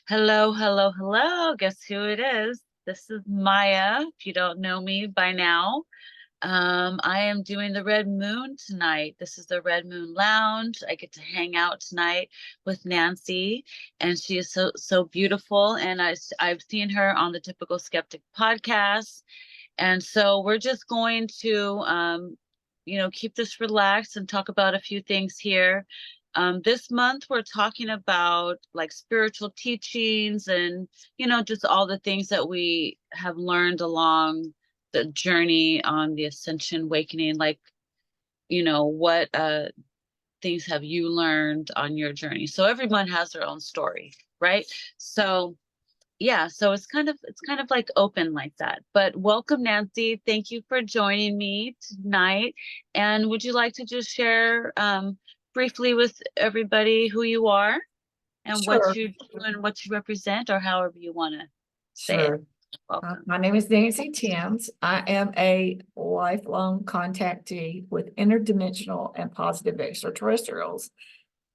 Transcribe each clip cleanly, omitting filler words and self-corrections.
Hello, hello, hello. Guess who it is? This is Maya, if you don't know me by now. I am doing the Red Moon tonight. This is the Red Moon Lounge. I get to hang out tonight with Nancy, and she is so beautiful. And I've seen her on the Typical Skeptic podcast, and so we're just going to keep this relaxed and talk about a few things here. This month we're talking about like spiritual teachings and just all the things that we have learned along the journey on the ascension awakening. Like, what things have you learned on your journey? So everyone has their own story, right? So yeah, so it's kind of like open like that. But welcome, Nancy. Thank you for joining me tonight. And would you like to just share briefly with everybody who you are and what Sure, you do and what you represent, or however you want to say it? sure. Welcome. My name is Nancy Thames. I am a lifelong contactee with interdimensional and positive extraterrestrials.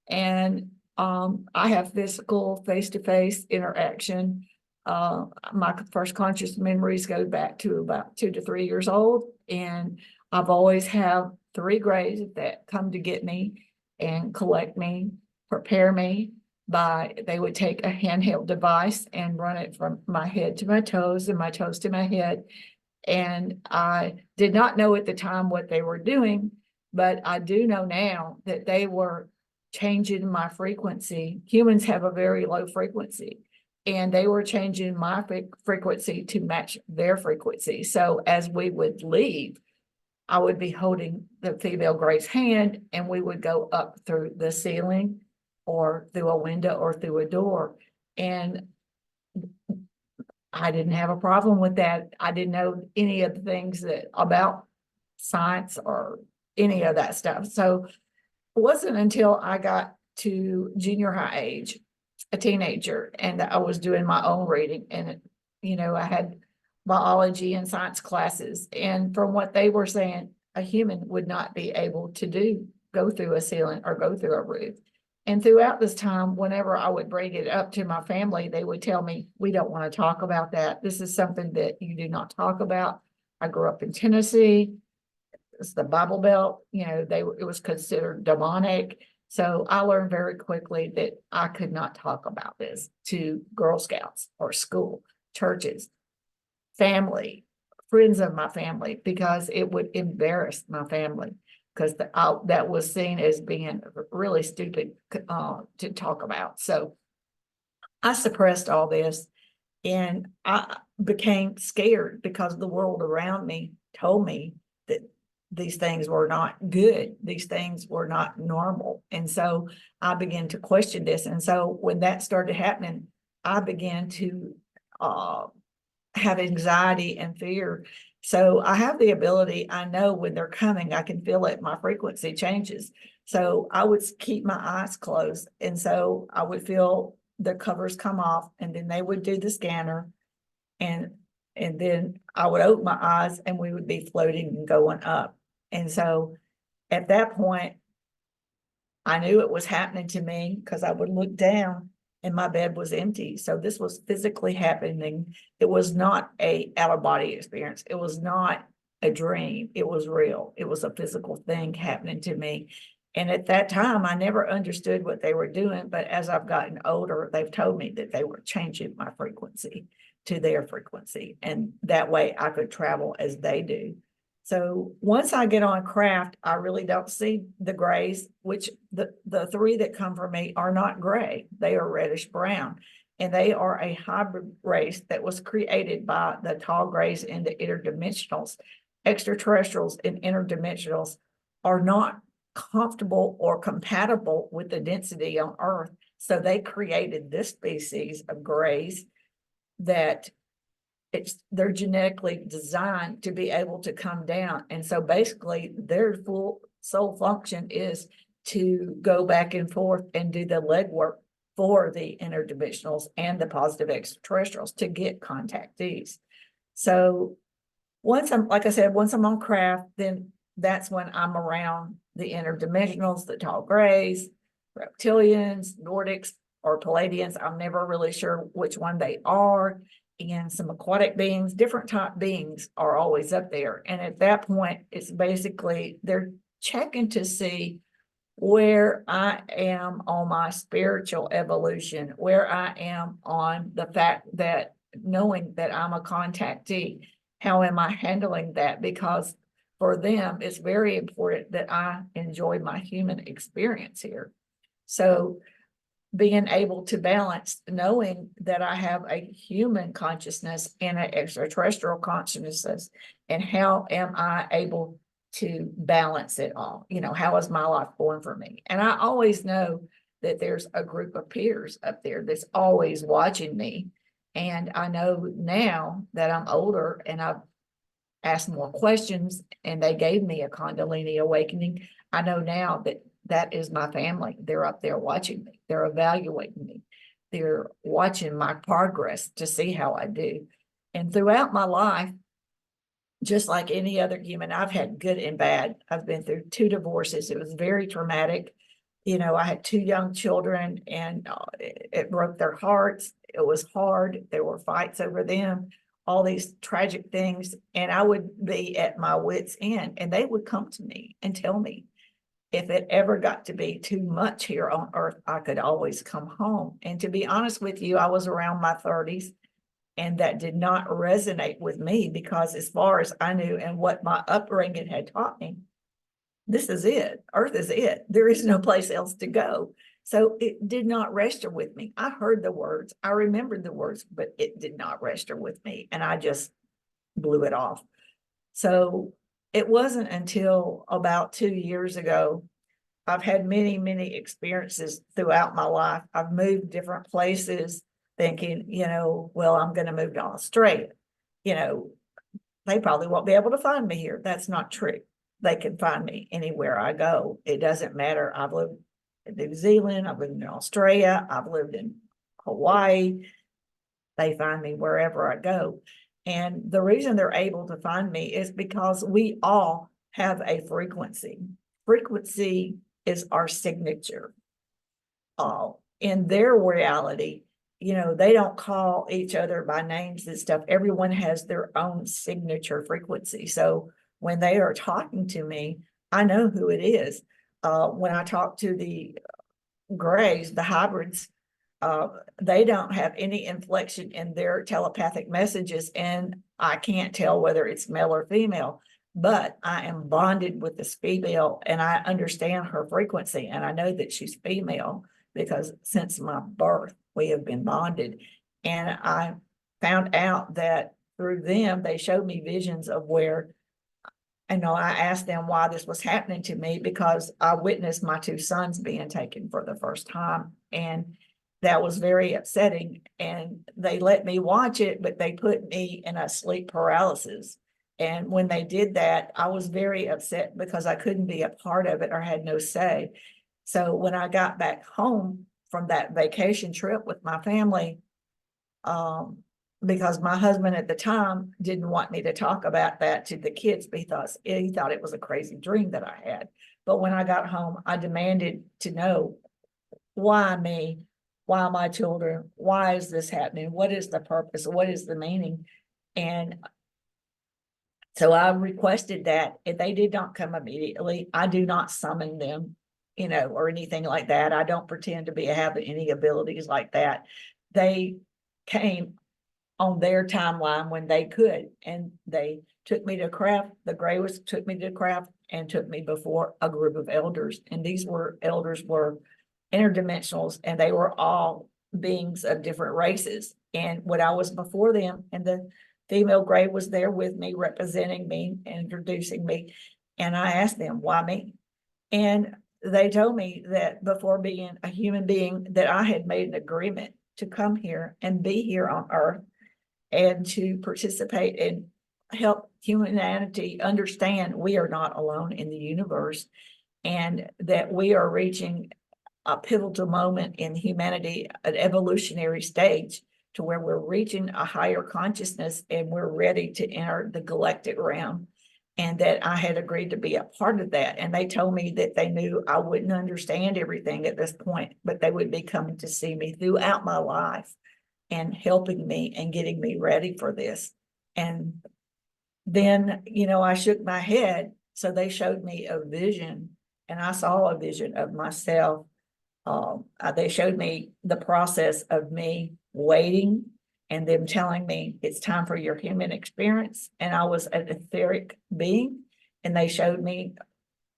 And I have physical face-to-face interaction. My first conscious memories go back to about 2 to 3 years old. And I've always have three grays that come to get me and collect me, prepare me they would take a handheld device and run it from my head to my toes and my toes to my head. And I did not know at the time what they were doing, but I do know now that they were changing my frequency. Humans have a very low frequency, and they were changing my frequency to match their frequency. So as we would leave, I would be holding the female gray's hand, and we would go up through the ceiling or through a window or through a door. And I didn't have a problem with that. I didn't know any of the things about science or any of that stuff. So it wasn't until I got to junior high age, a teenager, and I was doing my own reading. And, I had biology and science classes. And from what they were saying, a human would not be able to go through a ceiling or go through a roof. And throughout this time, whenever I would bring it up to my family, they would tell me, we don't want to talk about that. This is something that you do not talk about. I grew up in Tennessee. It's the Bible Belt. It was considered demonic. So I learned very quickly that I could not talk about this to Girl Scouts or school, churches, family, friends of my family, because it would embarrass my family, because that was seen as being really stupid to talk about. So I suppressed all this, and I became scared because the world around me told me that these things were not good. These things were not normal. And so I began to question this. And so when that started happening, I began to have anxiety and fear. So I have the ability, I know when they're coming, I can feel it, my frequency changes. So I would keep my eyes closed. And so I would feel the covers come off, and then they would do the scanner. And then I would open my eyes, and we would be floating and going up. And so at that point, I knew it was happening to me, because I would look down and my bed was empty. So this was physically happening. It was not a out-of-body experience. It was not a dream. It was real. It was a physical thing happening to me. And at that time, I never understood what they were doing. But as I've gotten older, they've told me that they were changing my frequency to their frequency. And that way I could travel as they do. So once I get on craft, I really don't see the grays, which the three that come from me are not gray. They are reddish brown. And they are a hybrid race that was created by the tall grays and the interdimensionals. Extraterrestrials and interdimensionals are not comfortable or compatible with the density on Earth. So they created this species of grays that they're genetically designed to be able to come down. And so basically their full sole function is to go back and forth and do the legwork for the interdimensionals and the positive extraterrestrials to get contactees. So once I'm on craft, then that's when I'm around the interdimensionals, the tall grays, reptilians, Nordics, or Palladians. I'm never really sure which one they are. And some aquatic beings, different type beings are always up there. And at that point, it's basically they're checking to see where I am on my spiritual evolution, where I am on the fact that knowing that I'm a contactee, how am I handling that? Because for them, it's very important that I enjoy my human experience here. So being able to balance, knowing that I have a human consciousness and an extraterrestrial consciousness, and how am I able to balance it all? You know, how is my life going for me? And I always know that there's a group of peers up there that's always watching me. And I know now that I'm older and I've asked more questions and they gave me a Kundalini awakening, I know now that that is my family. They're up there watching me. They're evaluating me. They're watching my progress to see how I do. And throughout my life, just like any other human, I've had good and bad. I've been through 2 divorces. It was very traumatic. You know, I had 2 young children and it broke their hearts. It was hard. There were fights over them, all these tragic things. And I would be at my wit's end and they would come to me and tell me, if it ever got to be too much here on earth, I could always come home. And to be honest with you, I was around my 30s and that did not resonate with me because as far as I knew and what my upbringing had taught me, this is it. Earth is it. There is no place else to go. So it did not register with me. I heard the words, I remembered the words, but it did not register with me. And I just blew it off. So it wasn't until about 2 years ago. I've had many, many experiences throughout my life. I've moved different places thinking, you know, well, I'm going to move to Australia. You know, they probably won't be able to find me here. That's not true. They can find me anywhere I go. It doesn't matter. I've lived in New Zealand. I've lived in Australia. I've lived in Hawaii. They find me wherever I go. And the reason they're able to find me is because we all have a frequency. Frequency is our signature. In their reality, you know, they don't call each other by names and stuff. Everyone has their own signature frequency. So when they are talking to me, I know who it is. When I talk to the grays, the hybrids, they don't have any inflection in their telepathic messages, and I can't tell whether it's male or female, but I am bonded with this female and I understand her frequency, and I know that she's female because since my birth, we have been bonded. And I found out that through them, they showed me visions of where, I know I asked them why this was happening to me because I witnessed my 2 sons being taken for the first time. And that was very upsetting. And they let me watch it, but they put me in a sleep paralysis. And when they did that, I was very upset because I couldn't be a part of it or had no say. So when I got back home from that vacation trip with my family, because my husband at the time didn't want me to talk about that to the kids because he thought it was a crazy dream that I had. But when I got home, I demanded to know, why me? Why my children? Why is this happening? What is the purpose? What is the meaning? And so I requested that, and they did not come immediately. I do not summon them, you know, or anything like that. I don't pretend to have any abilities like that. They came on their timeline when they could, and they took me to craft. The Grays took me to craft and took me before a group of elders, and these elders were interdimensionals, and they were all beings of different races. And when I was before them, and the female Gray was there with me, representing me, introducing me, and I asked them, why me? And they told me that before being a human being, that I had made an agreement to come here and be here on Earth and to participate and help humanity understand we are not alone in the universe, and that we are reaching a pivotal moment in humanity, an evolutionary stage to where we're reaching a higher consciousness and we're ready to enter the galactic realm. and that I had agreed to be a part of that. And they told me that they knew I wouldn't understand everything at this point, but they would be coming to see me throughout my life and helping me and getting me ready for this. And then, I shook my head. So they showed me a vision, and I saw a vision of myself. They showed me the process of me waiting and them telling me it's time for your human experience. And I was an etheric being, and they showed me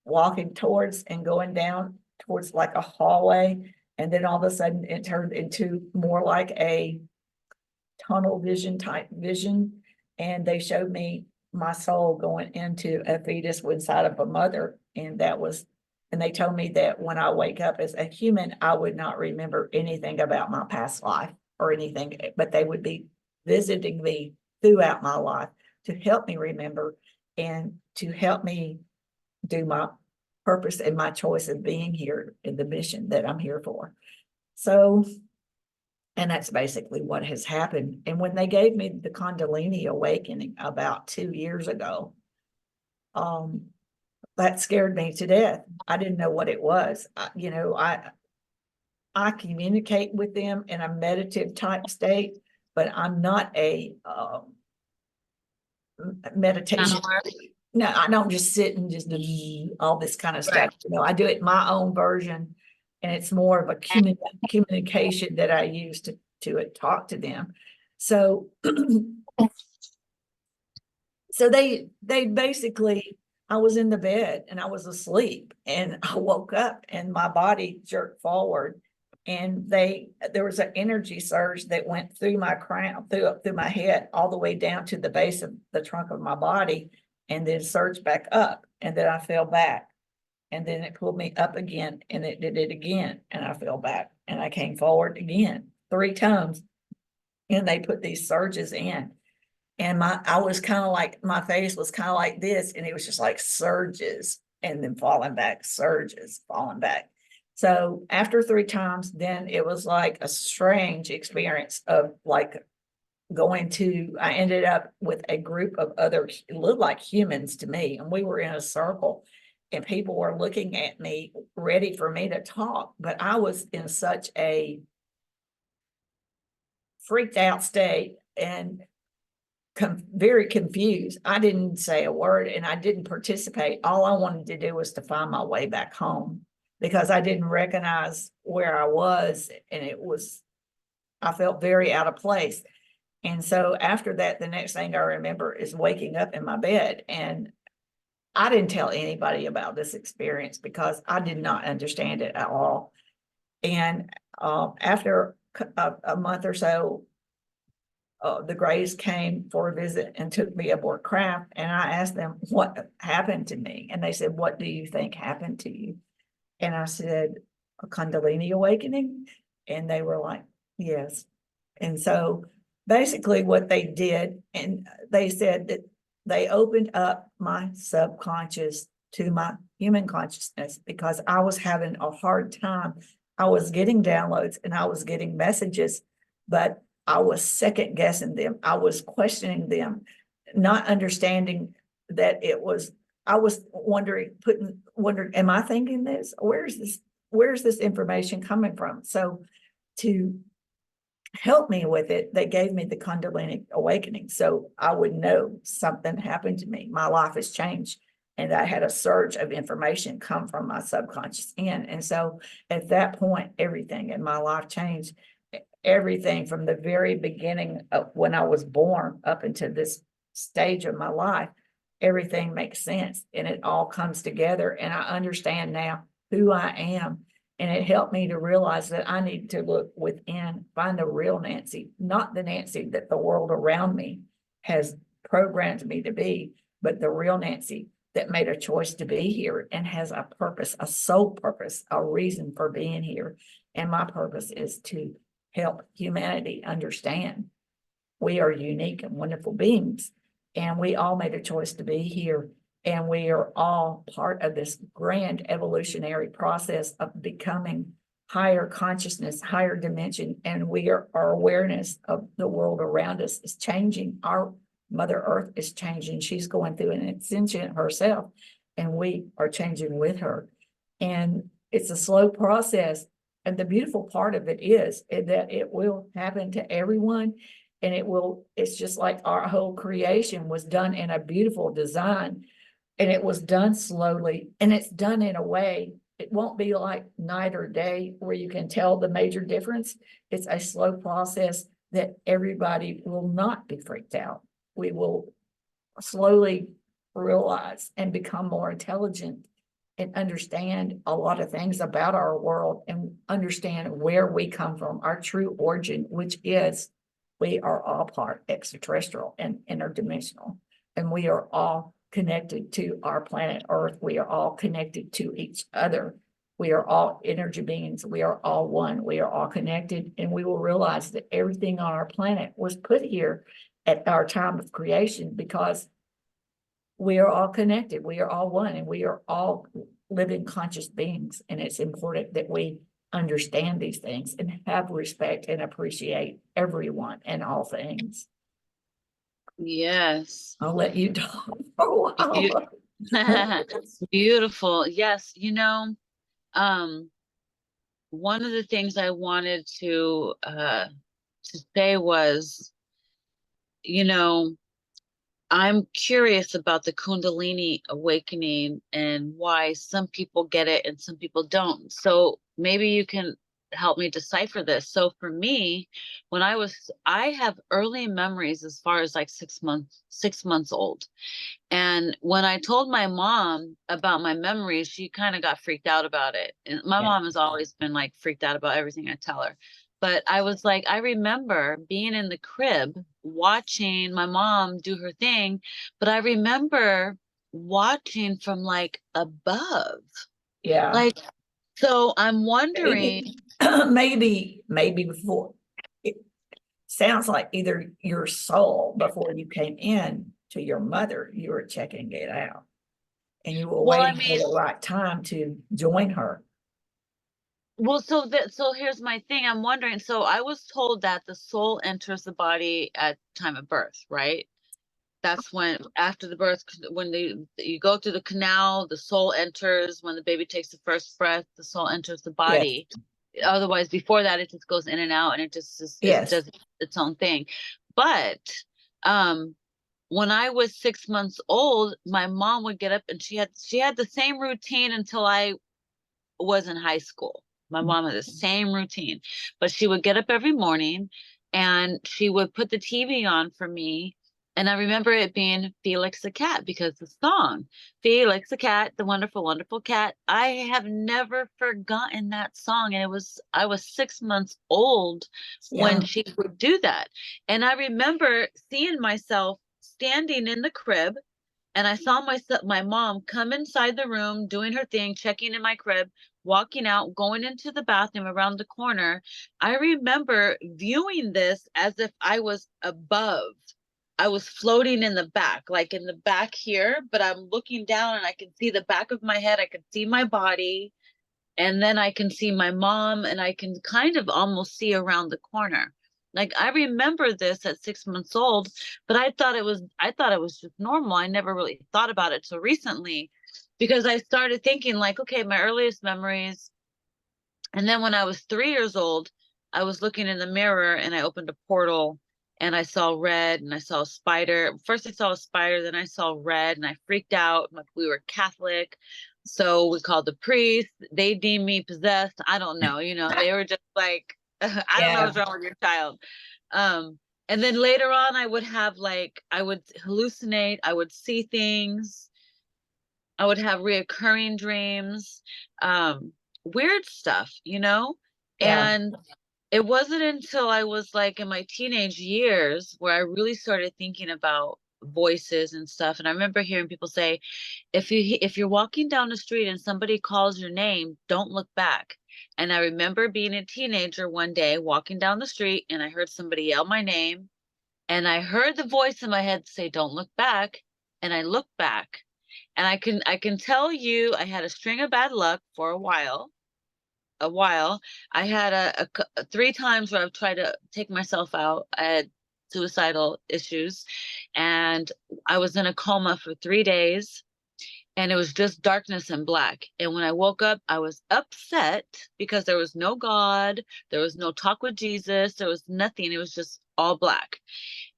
walking towards and going down towards like a hallway. And then all of a sudden it turned into more like a tunnel vision type vision. And they showed me my soul going into a fetus inside of a mother. And they told me that when I wake up as a human, I would not remember anything about my past life or anything, but they would be visiting me throughout my life to help me remember and to help me do my purpose and my choice of being here in the mission that I'm here for. So, and that's basically what has happened. And when they gave me the Kundalini awakening about 2 years ago, that scared me to death. I didn't know what it was. I communicate with them in a meditative type state, but I'm not a meditation. No, I don't just sit and just do all this kind of stuff. I do it my own version, and it's more of a communication that I use to talk to them. So, so they basically, I was in the bed and I was asleep, and I woke up and my body jerked forward, and there was an energy surge that went through my crown, through my head, all the way down to the base of the trunk of my body, and then surged back up, and then I fell back, and then it pulled me up again, and it did it again, and I fell back, and I came forward again 3 times, and they put these surges in. And I was kind of like, my face was kind of like this, and it was just like surges and then falling back, surges, falling back. So after 3 times, then it was like a strange experience of like I ended up with a group of others, it looked like humans to me, and we were in a circle, and people were looking at me, ready for me to talk, but I was in such a freaked out state and very confused. I didn't say a word, and I didn't participate. All I wanted to do was to find my way back home, because I didn't recognize where I was, and I felt very out of place. And so after that, the next thing I remember is waking up in my bed, and I didn't tell anybody about this experience because I did not understand it at all. And after a month or so, the Grays came for a visit and took me aboard craft, and I asked them what happened to me. And they said, "What do you think happened to you?" And I said, "A Kundalini awakening." And they were like, "Yes." And so basically what they did, and they said that they opened up my subconscious to my human consciousness, because I was having a hard time. I was getting downloads and I was getting messages, but I was second guessing them. I was questioning them, not understanding that I was wondering, am I thinking this? Where's this information coming from? So to help me with it, they gave me the Kundalini awakening, so I would know something happened to me. My life has changed, and I had a surge of information come from my subconscious in. And so at that point, everything in my life changed. Everything from the very beginning of when I was born up into this stage of my life, everything makes sense, and it all comes together, and I understand now who I am. And it helped me to realize that I need to look within, find the real Nancy, not the Nancy that the world around me has programmed me to be, but the real Nancy that made a choice to be here and has a purpose, a soul purpose, a reason for being here. And my purpose is to help humanity understand we are unique and wonderful beings, and we all made a choice to be here. And we are all part of this grand evolutionary process of becoming higher consciousness, higher dimension. And our awareness of the world around us is changing. Mother Earth is changing. She's going through an ascension herself, and we are changing with her. And it's a slow process. And the beautiful part of it is that it will happen to everyone. And it's just like our whole creation was done in a beautiful design. And it was done slowly, and it's done in a way, it won't be like night or day where you can tell the major difference. It's a slow process that everybody will not be freaked out. We will slowly realize and become more intelligent and understand a lot of things about our world and understand where we come from, our true origin, which is we are all part extraterrestrial and interdimensional, and we are all connected to our planet Earth. We are all connected to each other. We are all energy beings. We are all one. We are all connected, and we will realize that everything on our planet was put here at our time of creation because we are all connected. We are all one, and we are all living conscious beings. And it's important that we understand these things and have respect and appreciate everyone and all things. Yes. I'll let you talk for a while. Beautiful. Yes. One of the things I wanted to say was, I'm curious about the Kundalini awakening and why some people get it and some people don't. So maybe you can help me decipher this. So for me, I have early memories as far as like 6 months old. And when I told my mom about my memories, she kind of got freaked out about it. And my Yeah. mom has always been like freaked out about everything I tell her. But I was like, I remember being in the crib watching my mom do her thing, but I remember watching from like above. Yeah. Like, so I'm wondering, Maybe before, it sounds like either your soul before you came in to your mother, you were checking it out and you were well, I waiting for mean, the right time to join her. well, so here's my thing. I'm wondering, so I was told that the soul enters the body at time of birth, right? That's when after the birth, when you go through the canal, the soul enters. When the baby takes the first breath, the soul enters the Yes, body. Otherwise, before that, it just goes in and out, and it just yes, does its own thing. But um, when I was 6 months old, my mom would get up, and she had the same routine until I was in high school. My mom had the same routine, but she would get up every morning and she would put the TV on for me. And I remember it being Felix the Cat because the song, Felix the Cat, the wonderful, wonderful cat. I have never forgotten that song. And I was 6 months old when yeah, she would do that. And I remember seeing myself standing in the crib and I saw my mom come inside the room, doing her thing, checking in my crib, walking out, going into the bathroom around the corner. I remember viewing this as if I was above. I was floating in the back, like in the back here, but I'm looking down and I can see the back of my head. I can see my body, and then I can see my mom, and I can kind of almost see around the corner. Like I remember this at 6 months old, but I thought it was just normal. I never really thought about it till recently because I started thinking like, okay, my earliest memories. And then when I was 3 years old, I was looking in the mirror and I opened a portal and I saw red and I saw a spider. First I saw a spider, then I saw red and I freaked out. Like we were Catholic. So we called the priest. They deemed me possessed. I don't know, they were just like, I don't know yeah, what's wrong with your child. Um, and then later on I would have like I would hallucinate, I would see things, I would have reoccurring dreams, weird stuff. yeah, And it wasn't until I was like in my teenage years where I really started thinking about voices and stuff. And I remember hearing people say, if you're walking down the street and somebody calls your name, don't look back. And I remember being a teenager one day walking down the street and I heard somebody yell my name and I heard the voice in my head say, don't look back. And I looked back and I can tell you I had a string of bad luck for a while. I had three times where I've tried to take myself out. I had suicidal issues. And I was in a coma for 3 days, and it was just darkness and black. And when I woke up, I was upset because there was no God, there was no talk with Jesus, there was nothing. It was just all black.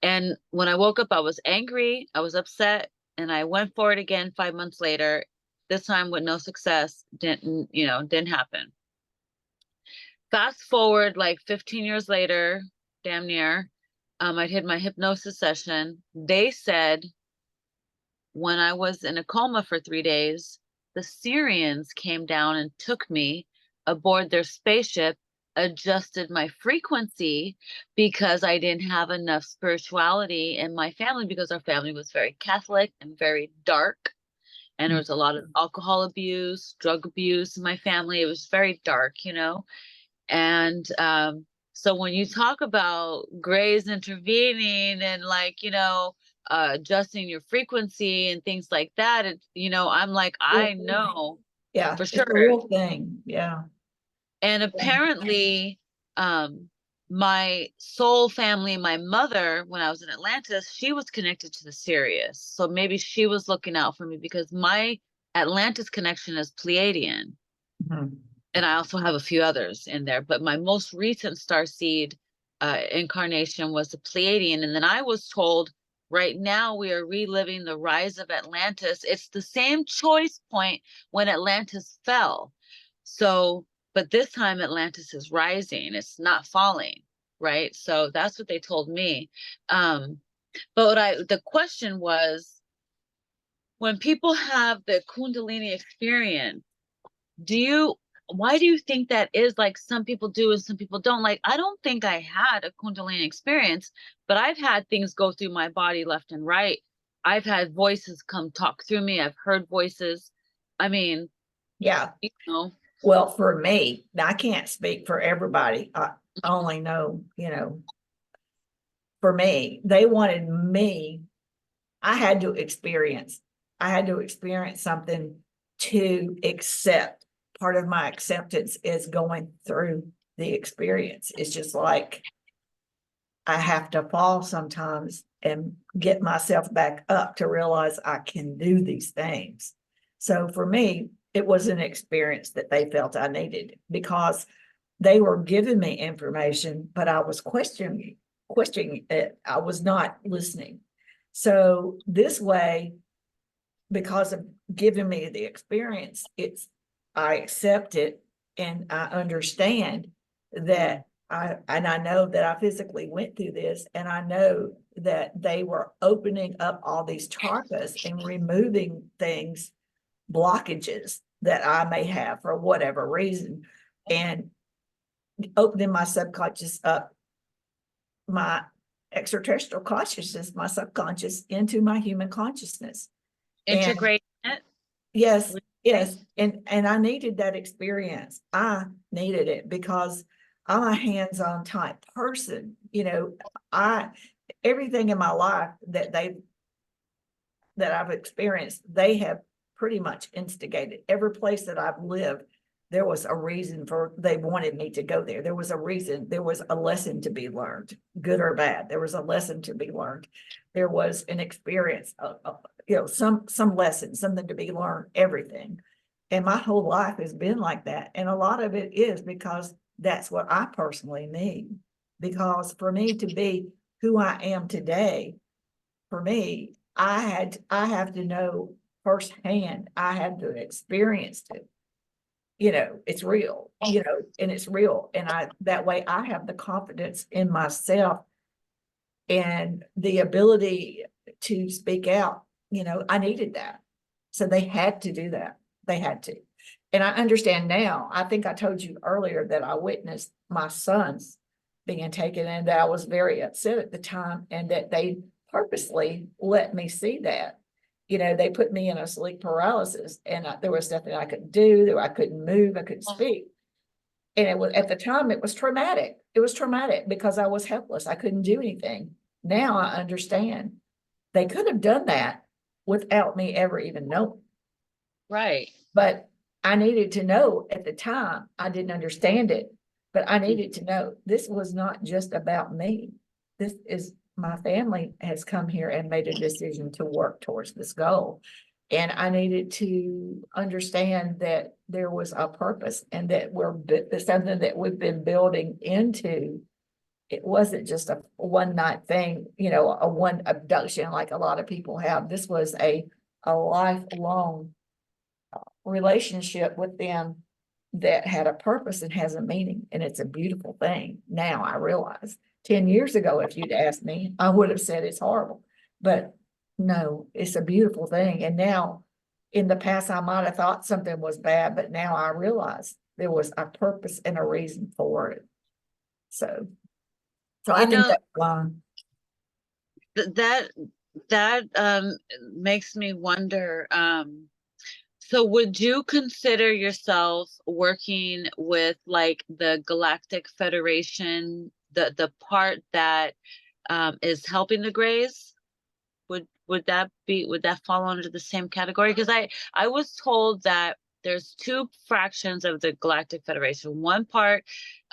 And when I woke up, I was angry, I was upset, and I went for it again 5 months later, this time with no success. Didn't happen. Fast forward like 15 years later, damn near, I did my hypnosis session. They said when I was in a coma for 3 days, the Syrians came down and took me aboard their spaceship, adjusted my frequency because I didn't have enough spirituality in my family, because our family was very Catholic and very dark. And there was a lot of alcohol abuse, drug abuse in my family. It was very dark. And so when you talk about grays intervening and adjusting your frequency and things like that, I'm like, I know Yeah, for it's a sure. real thing. Yeah. And apparently, my soul family, my mother, when I was in Atlantis, she was connected to the Sirius. So maybe she was looking out for me, because my Atlantis connection is Pleiadian. Mhm. And I also have a few others in there, but my most recent starseed incarnation was the Pleiadian. And then I was told, right now we are reliving the rise of Atlantis. It's the same choice point when Atlantis fell. So, but this time Atlantis is rising, it's not falling, right? So that's what they told me. But the question was, when people have the Kundalini experience, do you why do you think that is? Like, some people do and some people don't. Like, I don't think I had a Kundalini experience, but I've had things go through my body left and right. I've had voices come talk through me. I've heard voices. I mean, Yeah. you know, Well, for me, I can't speak for everybody. I only know, for me, they wanted me, I had to experience something to accept. Part of my acceptance is going through the experience. It's just like I have to fall sometimes and get myself back up to realize I can do these things. So for me, it was an experience that they felt I needed, because they were giving me information, but I was questioning it. I was not listening. So this way, because of giving me the experience, I accept it, and I understand that I know that I physically went through this, and I know that they were opening up all these charkas and removing things, blockages that I may have for whatever reason, and opening my subconscious up, my extraterrestrial consciousness, my subconscious, into my human consciousness. And integrate it. yes, yes. And I needed that experience. I needed it because I'm a hands-on type person. I everything in my life that I've experienced, they have pretty much instigated. Every place that I've lived, there was a reason for they wanted me to go there. There was a reason, there was a lesson to be learned, good or bad. There was a lesson to be learned. There was an experience, some lesson, something to be learned, everything. And my whole life has been like that. And a lot of it is because that's what I personally need. Because for me to be who I am today, for me, I have to know firsthand. I had to experience it. It's real, and it's real. And that way I have the confidence in myself and the ability to speak out. I needed that. So they had to do that. They had to. And I understand now. I think I told you earlier that I witnessed my sons being taken, and that I was very upset at the time, and that they purposely let me see that. They put me in a sleep paralysis, and there was nothing I could do. I couldn't move. I couldn't speak. And it was, at the time, it was traumatic. It was traumatic because I was helpless. I couldn't do anything. Now I understand. They could have done that without me ever even knowing. Right. But I needed to know at the time. I didn't understand it, but I needed to know this was not just about me. This is my family has come here and made a decision to work towards this goal. And I needed to understand that there was a purpose and that it's something that we've been building into. It wasn't just a one night thing, a one abduction like a lot of people have. This was a lifelong relationship with them that had a purpose and has a meaning. And it's a beautiful thing. Now I realize 10 years ago, if you'd asked me, I would have said it's horrible, but no, it's a beautiful thing. And now in the past, I might have thought something was bad, but now I realize there was a purpose and a reason for it. So I You think know, that's why. that makes me wonder, so would you consider yourself working with like the Galactic Federation, the part that is helping the Greys? Would that fall under the same category? Because I was told that there's two fractions of the Galactic Federation. One part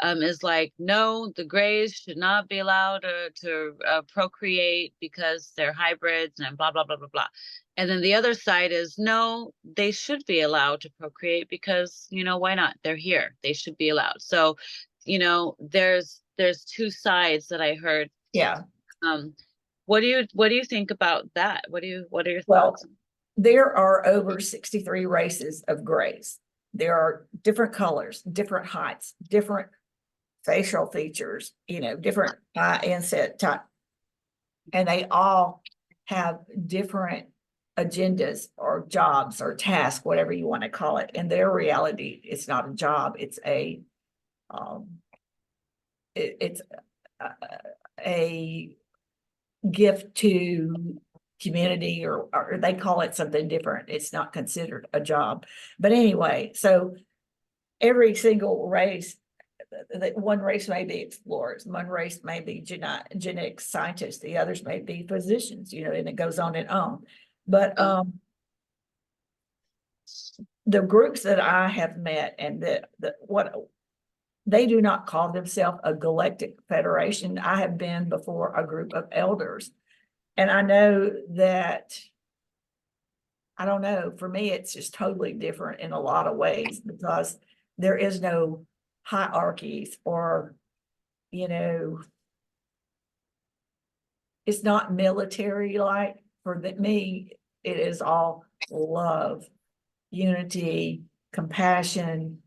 is like, no, the Greys should not be allowed to procreate because they're hybrids and blah blah blah blah blah. And then the other side is, no, they should be allowed to procreate because, why not? They're here. They should be allowed. So, there's two sides that I heard. Yeah. What do you think about that? What are your Well, thoughts? there are over 63 races of grays. There are different colors, different heights, different facial features, different eye inset type. And they all have different agendas or jobs or tasks, whatever you want to call it. In their reality, it's not a job. It's it's a gift to community, or they call it something different. It's not considered a job. But anyway, so every single race, one race may be explorers, one race may be genetic scientists, the others may be physicians, and it goes on and on. But the groups that I have met and what they do not call themselves a galactic federation. I have been before a group of elders. And I know that, I don't know, for me, it's just totally different in a lot of ways because there is no hierarchies or, it's not military like. For me, it is all love, unity, compassion,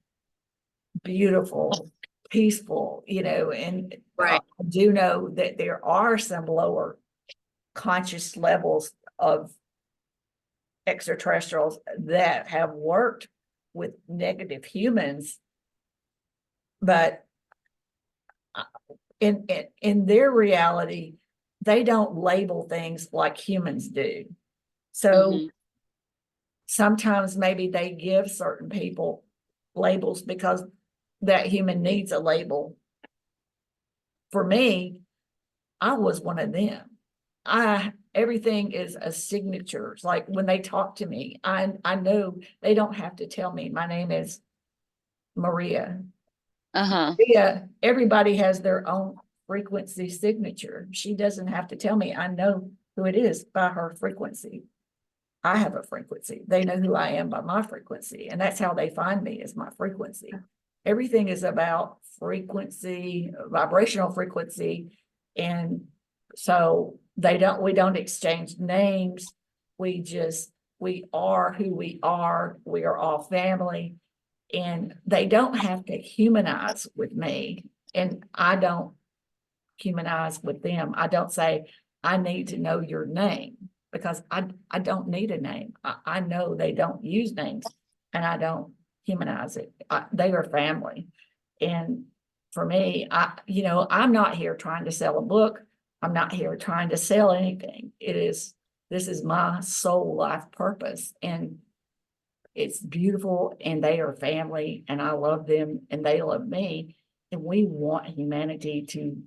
beautiful, peaceful, and Right. I do know that there are some lower conscious levels of extraterrestrials that have worked with negative humans, but in their reality, they don't label things like humans do. So sometimes maybe they give certain people labels because that human needs a label. For me, I was one of them. Everything is a signature. It's like when they talk to me, I know they don't have to tell me my name is Maria. Yeah, everybody has their own frequency signature. She doesn't have to tell me. I know who it is by her frequency. I have a frequency. They know who I am by my frequency, and that's how they find me, is my frequency. Everything is about frequency, vibrational frequency, and so we don't exchange names. We are who we are. We are all family, and they don't have to humanize with me, and I don't humanize with them. I don't say, I need to know your name, because I don't need a name. I know they don't use names, and I don't humanize it. They are family. And for me, I'm not here trying to sell a book. I'm not here trying to sell anything. This is my soul life purpose, and it's beautiful, and they are family, and I love them and they love me. And we want humanity to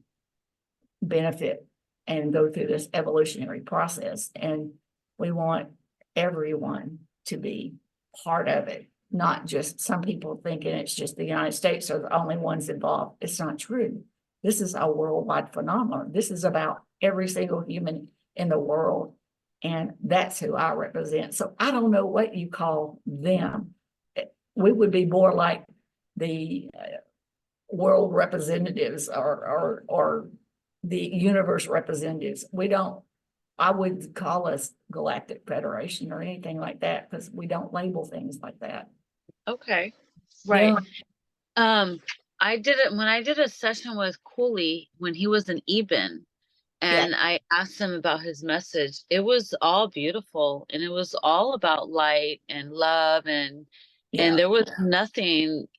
benefit and go through this evolutionary process. And we want everyone to be part of it, not just some people thinking it's just the United States are the only ones involved. It's not true. This is a worldwide phenomenon. This is about every single human in the world. And that's who I represent. So I don't know what you call them. We would be more like the world representatives or the universe representatives. We don't, I wouldn't call us Galactic Federation or anything like that, because we don't label things like that. Okay. Right. Yeah. I did it when I did a session with Cooley when he was an Eben, Yeah. and I asked him about his message. It was all beautiful, and it was all about light and love, and Yeah. there was nothing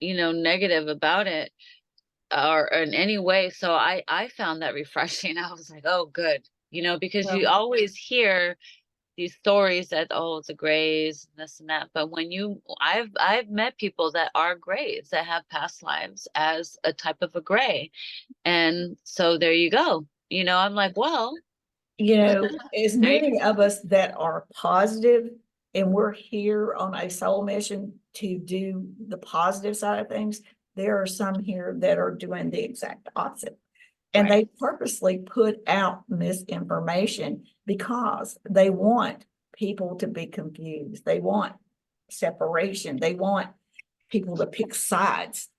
negative about it, or in any way. So I found that refreshing. I was like, oh, good, because you Well, always hear these stories that, oh, it's a grays, this and that. But when I've met people that are grays, that have past lives as a type of a gray. And so there you go. I'm like, well, as there you many of us that are positive and we're here on a soul mission to do the positive side of things, there are some here that are doing the exact opposite. And right. they purposely put out misinformation because they want people to be confused. They want separation. They want people to pick sides.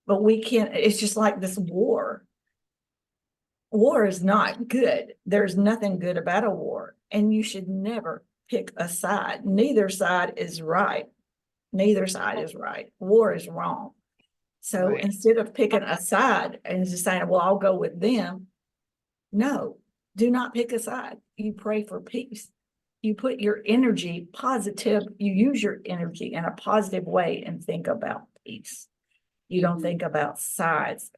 But we can't, it's just like this war. War is not good. There's nothing good about a war. And you should never pick a side. Neither side is right. Neither side is right. War is wrong. So Right. instead of picking a side and just saying, well, I'll go with them, no, do not pick a side. You pray for peace. You put your energy positive, you use your energy in a positive way and think about peace. You don't think about sides.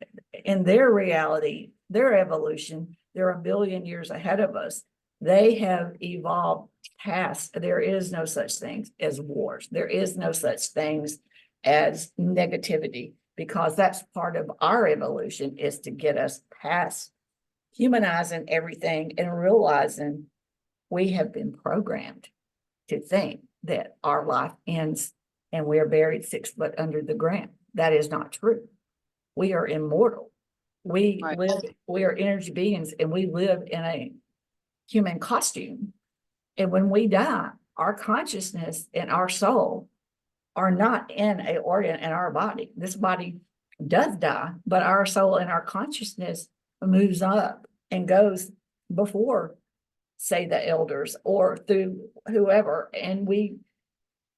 In their reality, their evolution, they're a billion years ahead of us. They have evolved past, there is no such thing as wars. There is no such things as negativity, because that's part of our evolution, is to get us past humanizing everything and realizing we have been programmed to think that our life ends and we are buried 6 foot under the ground. That is not true. We are immortal. We Right. we are energy beings, and we live in a human costume. And when we die, our consciousness and our soul are not in a organ in our body. This body does die, but our soul and our consciousness moves up and goes before, say, the elders or through whoever. And we,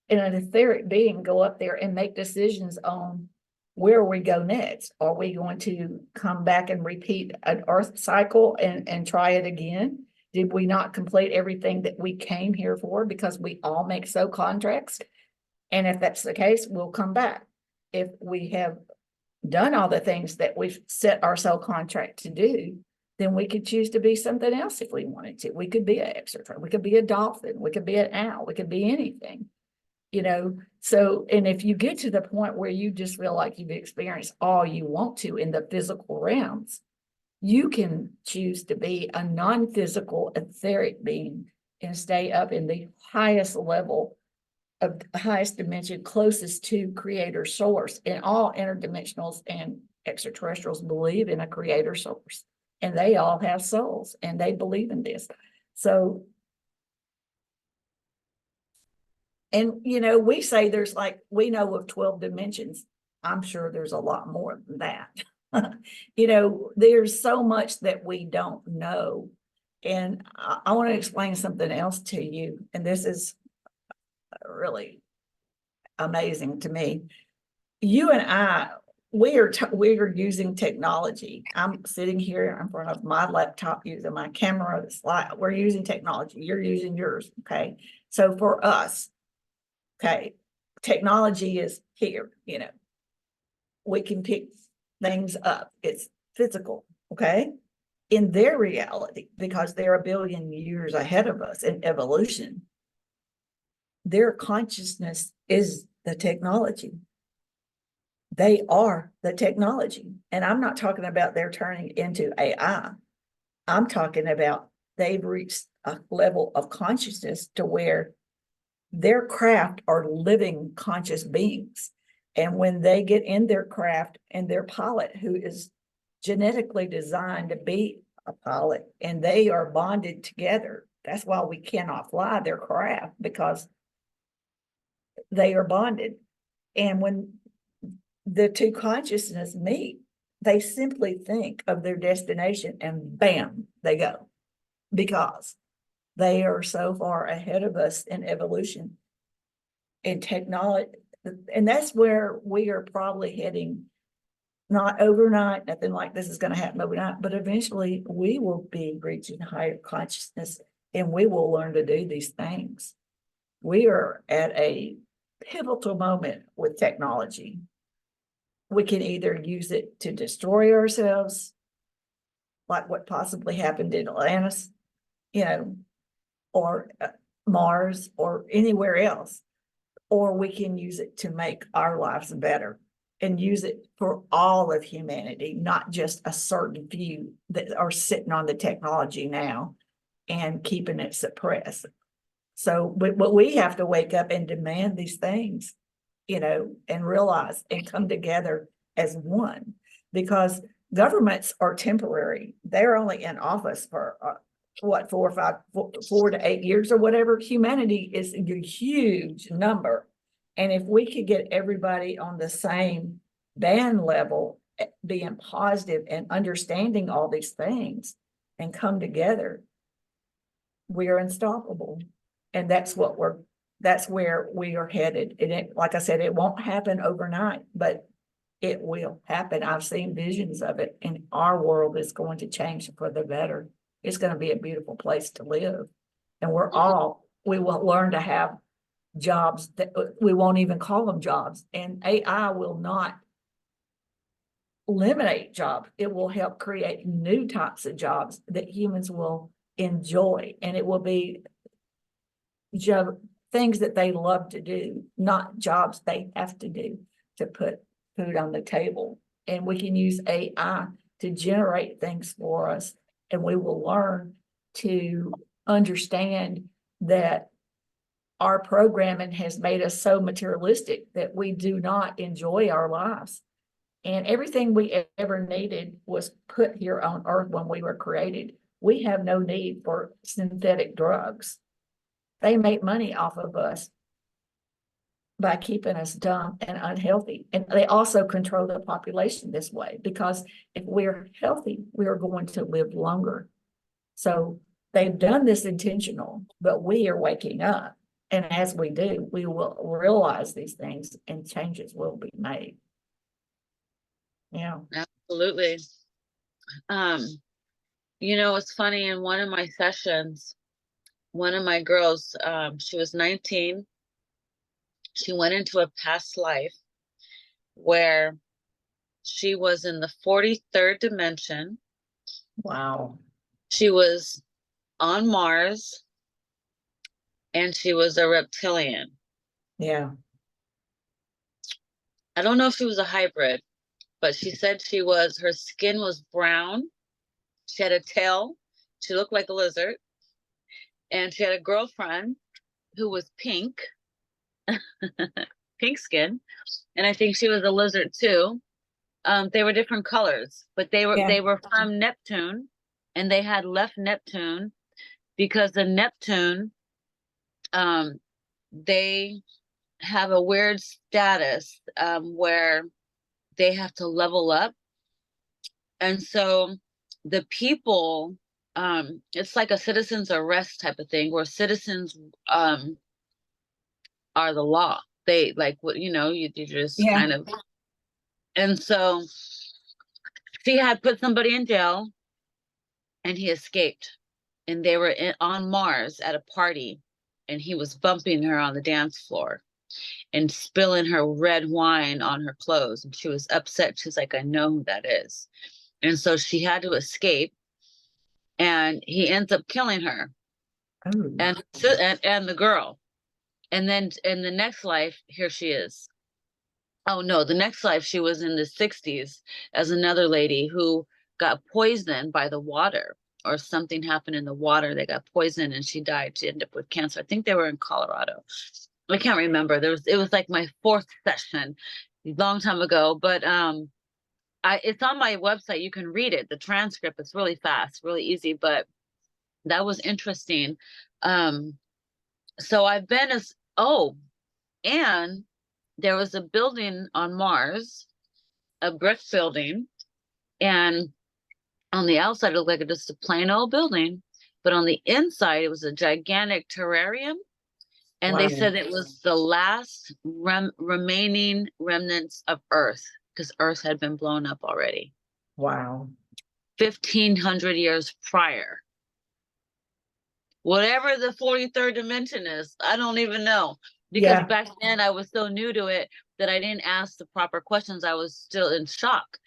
in an etheric being, go up there and make decisions on where we go next. Are we going to come back and repeat an earth cycle and try it again? Did we not complete everything that we came here for? Because we all make soul contracts. And if that's the case, we'll come back. If we have done all the things that we've set our soul contract to do, then we could choose to be something else if we wanted to. We could be an extraterrestrial, we could be a dolphin, we could be an owl, we could be anything, So, and if you get to the point where you just feel like you've experienced all you want to in the physical realms, you can choose to be a non-physical etheric being and stay up in the highest level of the highest dimension, closest to creator source. And all interdimensionals and extraterrestrials believe in a creator source, and they all have souls and they believe in this. So, and we say there's we know of 12 dimensions. I'm sure there's a lot more than that. There's so much that we don't know. And I want to explain something else to you. And this is really amazing to me. You and I, we are using technology. I'm sitting here in front of my laptop using my camera, the slide. We're using technology. You're using yours. Okay. So for us, okay, technology is here, we can pick things up. It's physical. Okay. In their reality, because they're a billion years ahead of us in evolution, their consciousness is the technology. They are the technology. And I'm not talking about they're turning into AI. I'm talking about they've reached a level of consciousness to where their craft are living conscious beings. And when they get in their craft, and their pilot, who is genetically designed to be a pilot, and they are bonded together. That's why we cannot fly their craft, because they are bonded. And when the two consciousness meet, they simply think of their destination and bam, they go, because they are so far ahead of us in evolution and technology. And that's where we are probably heading. Not overnight, nothing like this is going to happen overnight, but eventually we will be reaching higher consciousness, and we will learn to do these things. We are at a pivotal moment with technology. We can either use it to destroy ourselves, like what possibly happened in Atlantis, or Mars, or anywhere else, or we can use it to make our lives better and use it for all of humanity, not just a certain few that are sitting on the technology now and keeping it suppressed. So, but we have to wake up and demand these things, and realize and come together as one, because governments are temporary. They're only in office for 4 to 8 years or whatever. Humanity is a huge number. And if we could get everybody on the same band level, being positive and understanding all these things and come together, we are unstoppable. And that's where we are headed. And like I said, it won't happen overnight, but it will happen. I've seen visions of it, and our world is going to change for the better. It's going to be a beautiful place to live. And we will learn to have jobs that we won't even call them jobs. And AI will not eliminate jobs. It will help create new types of jobs that humans will enjoy. And it will be things that they love to do, not jobs they have to do to put food on the table. And we can use AI to generate things for us. And we will learn to understand that our programming has made us so materialistic that we do not enjoy our lives. And everything we ever needed was put here on earth when we were created. We have no need for synthetic drugs. They make money off of us by keeping us dumb and unhealthy. And they also control the population this way, because if we're healthy, we are going to live longer. So they've done this intentional, but we are waking up. And as we do, we will realize these things and changes will be made. Yeah. Absolutely. It's funny, in one of my sessions, one of my girls, she was 19. She went into a past life where she was in the 43rd dimension. Wow. She was on Mars, and she was a reptilian. Yeah. I don't know if she was a hybrid, but she said her skin was brown. She had a tail. She looked like a lizard. And she had a girlfriend who was pink, pink skin. And I think she was a lizard too. They were different colors, but they were from Neptune, and they had left Neptune because the Neptune, they have a weird status where they have to level up. And so the people, it's like a citizen's arrest type of thing, where citizens are the law. They you just kind of. And so she had put somebody in jail, and he escaped. And they were on Mars at a party, and he was bumping her on the dance floor and spilling her red wine on her clothes. And she was upset. She's like, I know who that is. And so she had to escape, and he ends up killing her. Oh. And the girl. And then in the next life, here she is. Oh no, the next life she was in the 60s as another lady who got poisoned by the water, or something happened in the water. They got poisoned and she died. She ended up with cancer. I think they were in Colorado. I can't remember. It was like my 4th session a long time ago. But it's on my website. You can read it. The transcript is really fast, really easy, but that was interesting. Um, so I've been as, oh, and there was a building on Mars, a brick building, and on the outside it looked like just a plain old building, but on the inside it was a gigantic terrarium, and they Wow. said it was the last remaining remnants of Earth, because Earth had been blown up already Wow. 1,500 years prior. Whatever the 43rd dimension is, I don't even know. Because Yeah. back then I was so new to it that I didn't ask the proper questions. I was still in shock.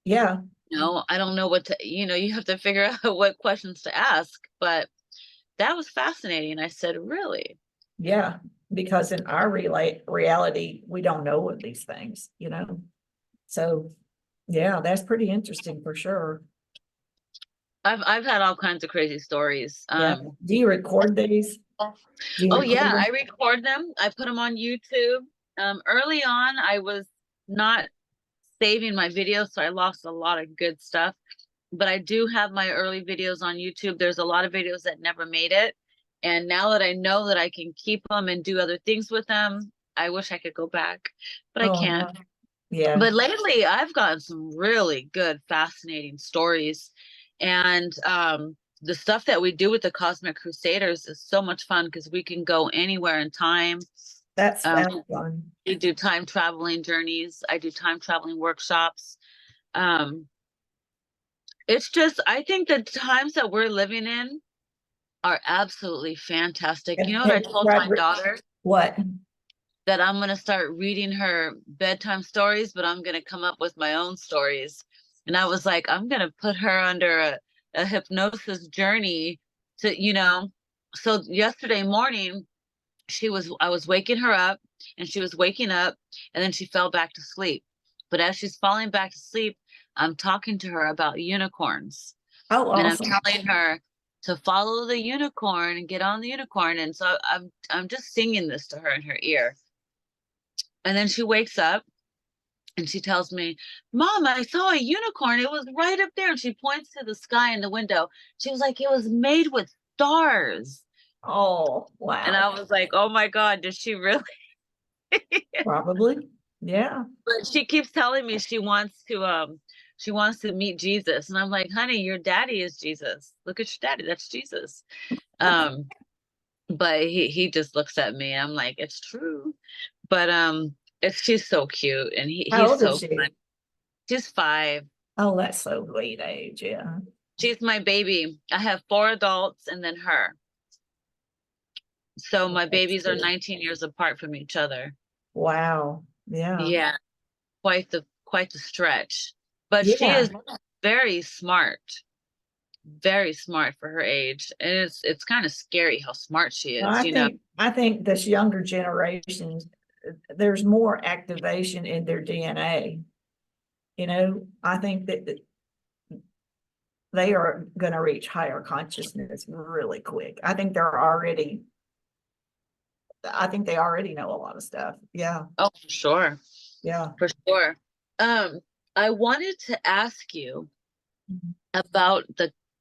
Yeah. I don't know what to, you have to figure out what questions to ask. But that was fascinating. I said, really? Yeah. Because in our reality, we don't know of these things, So yeah, that's pretty interesting for sure. I've had all kinds of crazy stories. Yeah. Do you record these? Do you Oh record yeah, them? I record them. I put them on YouTube. Early on, I was not saving my videos, so I lost a lot of good stuff. But I do have my early videos on YouTube. There's a lot of videos that never made it. And now that I know that I can keep them and do other things with them, I wish I could go back, but I Oh, can't. no. Yeah. But lately, I've gotten some really good, fascinating stories. And the stuff that we do with the Cosmic Crusaders is so much fun because we can go anywhere in time. That's Um, fun. we do time traveling journeys. I do time traveling workshops. Um, it's just, I think the times that we're living in are absolutely fantastic. You know what Have I you told tried my daughter? what? That I'm going to start reading her bedtime stories, but I'm going to come up with my own stories. And I was like, I'm going to put her under a hypnosis journey to, so yesterday morning, I was waking her up and she was waking up and then she fell back to sleep. But as she's falling back to sleep, I'm talking to her about unicorns, Oh, and I'm awesome. telling her to follow the unicorn and get on the unicorn. And so I'm just singing this to her in her ear. And then she wakes up and she tells me, Mom, I saw a unicorn. It was right up there. And she points to the sky in the window. She was like, it was made with stars. Oh, And wow. I was like, oh my God, did she really? Probably. Yeah. But she keeps telling me she wants to meet Jesus. And I'm like, honey, your daddy is Jesus. Look at your daddy. That's Jesus. Um, but he just looks at me. I'm like, it's true. But she's so cute and How he's old is so fun. she? She's 5. Oh, that's so late age. Yeah. She's my baby. I have 4 adults and then her. So my That's babies are good. 19 years apart from each other. Wow. Yeah. Yeah, quite the stretch. But she Yeah. is very smart, very smart for her age. And it's kind of scary how smart she Well, is, I think this younger generation, there's more activation in their DNA. I think that they are going to reach higher consciousness really quick. I think they already know a lot of stuff. Yeah. Oh, for sure. Yeah. For sure. Um, I wanted to ask you Mhm. about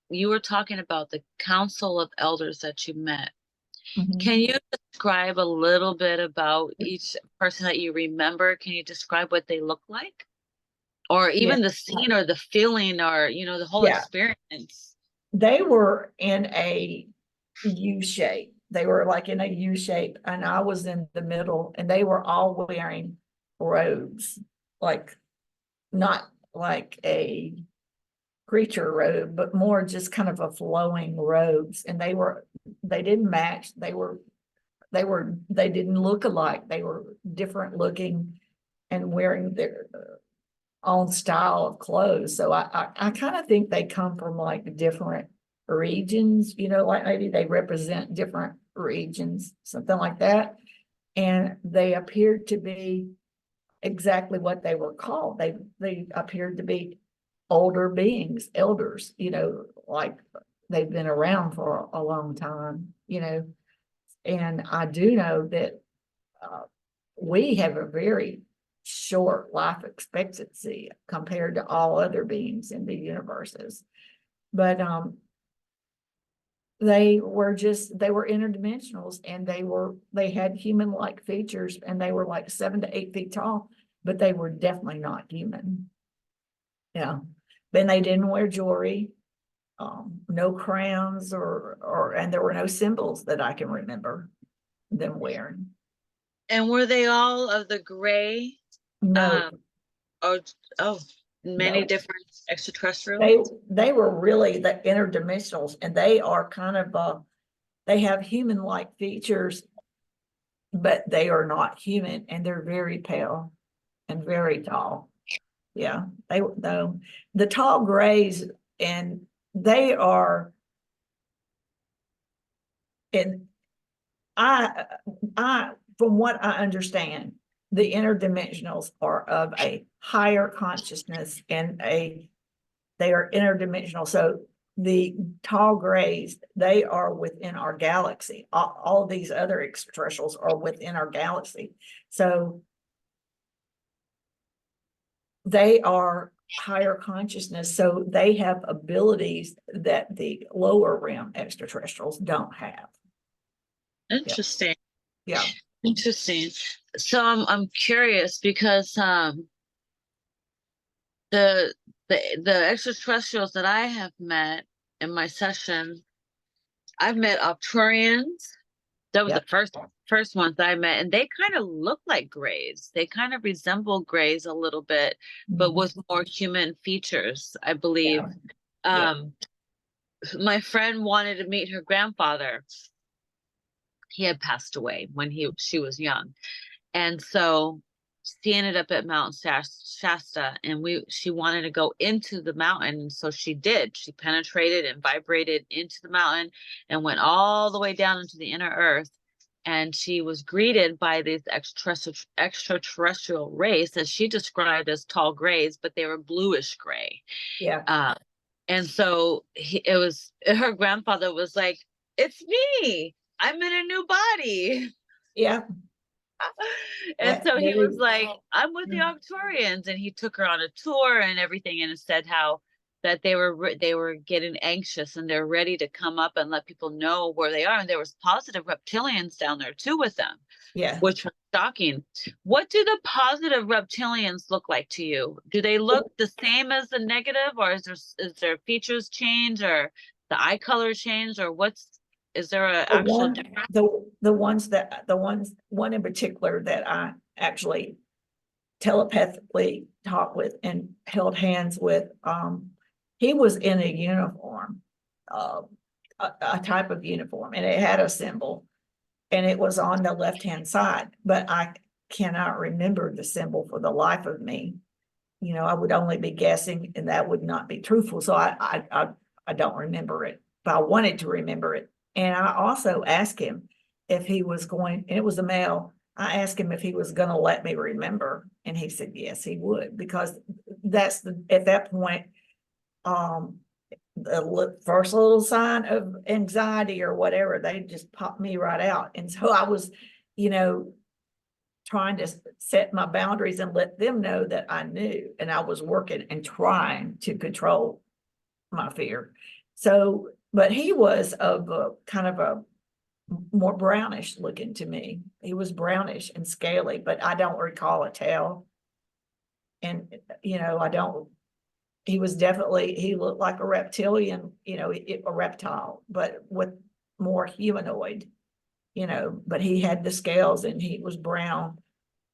you were talking about the council of elders that you met. Mhm. Can you describe a little bit about each person that you remember? Can you describe what they look like? Or Yeah. even the scene or the feeling or, the whole Yeah. experience? They were in a U shape. They were like in a U shape, and I was in the middle, and they were all wearing robes, like not like a preacher robe, but more just kind of a flowing robes. And they didn't match. They didn't look alike. They were different looking and wearing their own style of clothes. So I kind of think they come from like different regions, like maybe they represent different regions, something like that. And they appeared to be exactly what they were called. They appeared to be older beings, elders, like they've been around for a long time, And I do know that we have a very short life expectancy compared to all other beings in the universes. But they were interdimensionals, and they had human-like features, and they were like 7 to 8 feet tall, but they were definitely not human. Yeah. Then they didn't wear jewelry, no crowns, and there were no symbols that I can remember them wearing. And were they all of the gray? No, Oh, oh, many no. different extraterrestrials? They were really the interdimensionals, and they are kind of they have human-like features, but they are not human, and they're very pale and very tall. Yeah, the tall grays, and they are, and I from what I understand, the interdimensionals are of a higher consciousness, and they are interdimensional. So the tall grays, they are within our galaxy. All these other extraterrestrials are within our galaxy. So they are higher consciousness. So they have abilities that the lower realm extraterrestrials don't have. Interesting. Yeah. Interesting. So I'm curious because the the extraterrestrials that I have met in my session, I've met Arcturians. That was Yeah. the first ones I met, and they kind of look like grays. They kind of resemble grays a little bit, but with more human features, I believe. Yeah. My friend wanted to meet her grandfather. He had passed away when she was young. And so she ended up at Mount Shasta, and she wanted to go into the mountain. So she did. She penetrated and vibrated into the mountain and went all the way down into the inner earth. And she was greeted by this extraterrestrial race that she described as tall grays, but they were bluish gray. Yeah. And so her grandfather was like, "It's me. I'm in a new body." Yeah. And so he was like, "I'm with the Mm. Arcturians," and he took her on a tour and everything, and said how that they were getting anxious and they're ready to come up and let people know where they are. And there was positive reptilians down there too with them, Yeah. which was shocking. What do the positive reptilians look like to you? Do they look the same as the negative, or is there features change, or the eye color change, or is there an actual difference? One in particular that I actually telepathically talked with and held hands with, he was in a uniform, a type of uniform, and it had a symbol, and it was on the left-hand side, but I cannot remember the symbol for the life of me. I would only be guessing, and that would not be truthful. So I don't remember it, but I wanted to remember it. And I also asked him if he was going, and it was a male. I asked him if he was going to let me remember, and he said yes, he would, because at that point, the first little sign of anxiety or whatever, they just popped me right out. And so I was, trying to set my boundaries and let them know that I knew, and I was working and trying to control my fear. So, but he was of a kind of a more brownish looking to me. He was brownish and scaly, but I don't recall a tail. And, I don't, he looked like a reptilian, a reptile, but with more humanoid, but he had the scales and he was brown.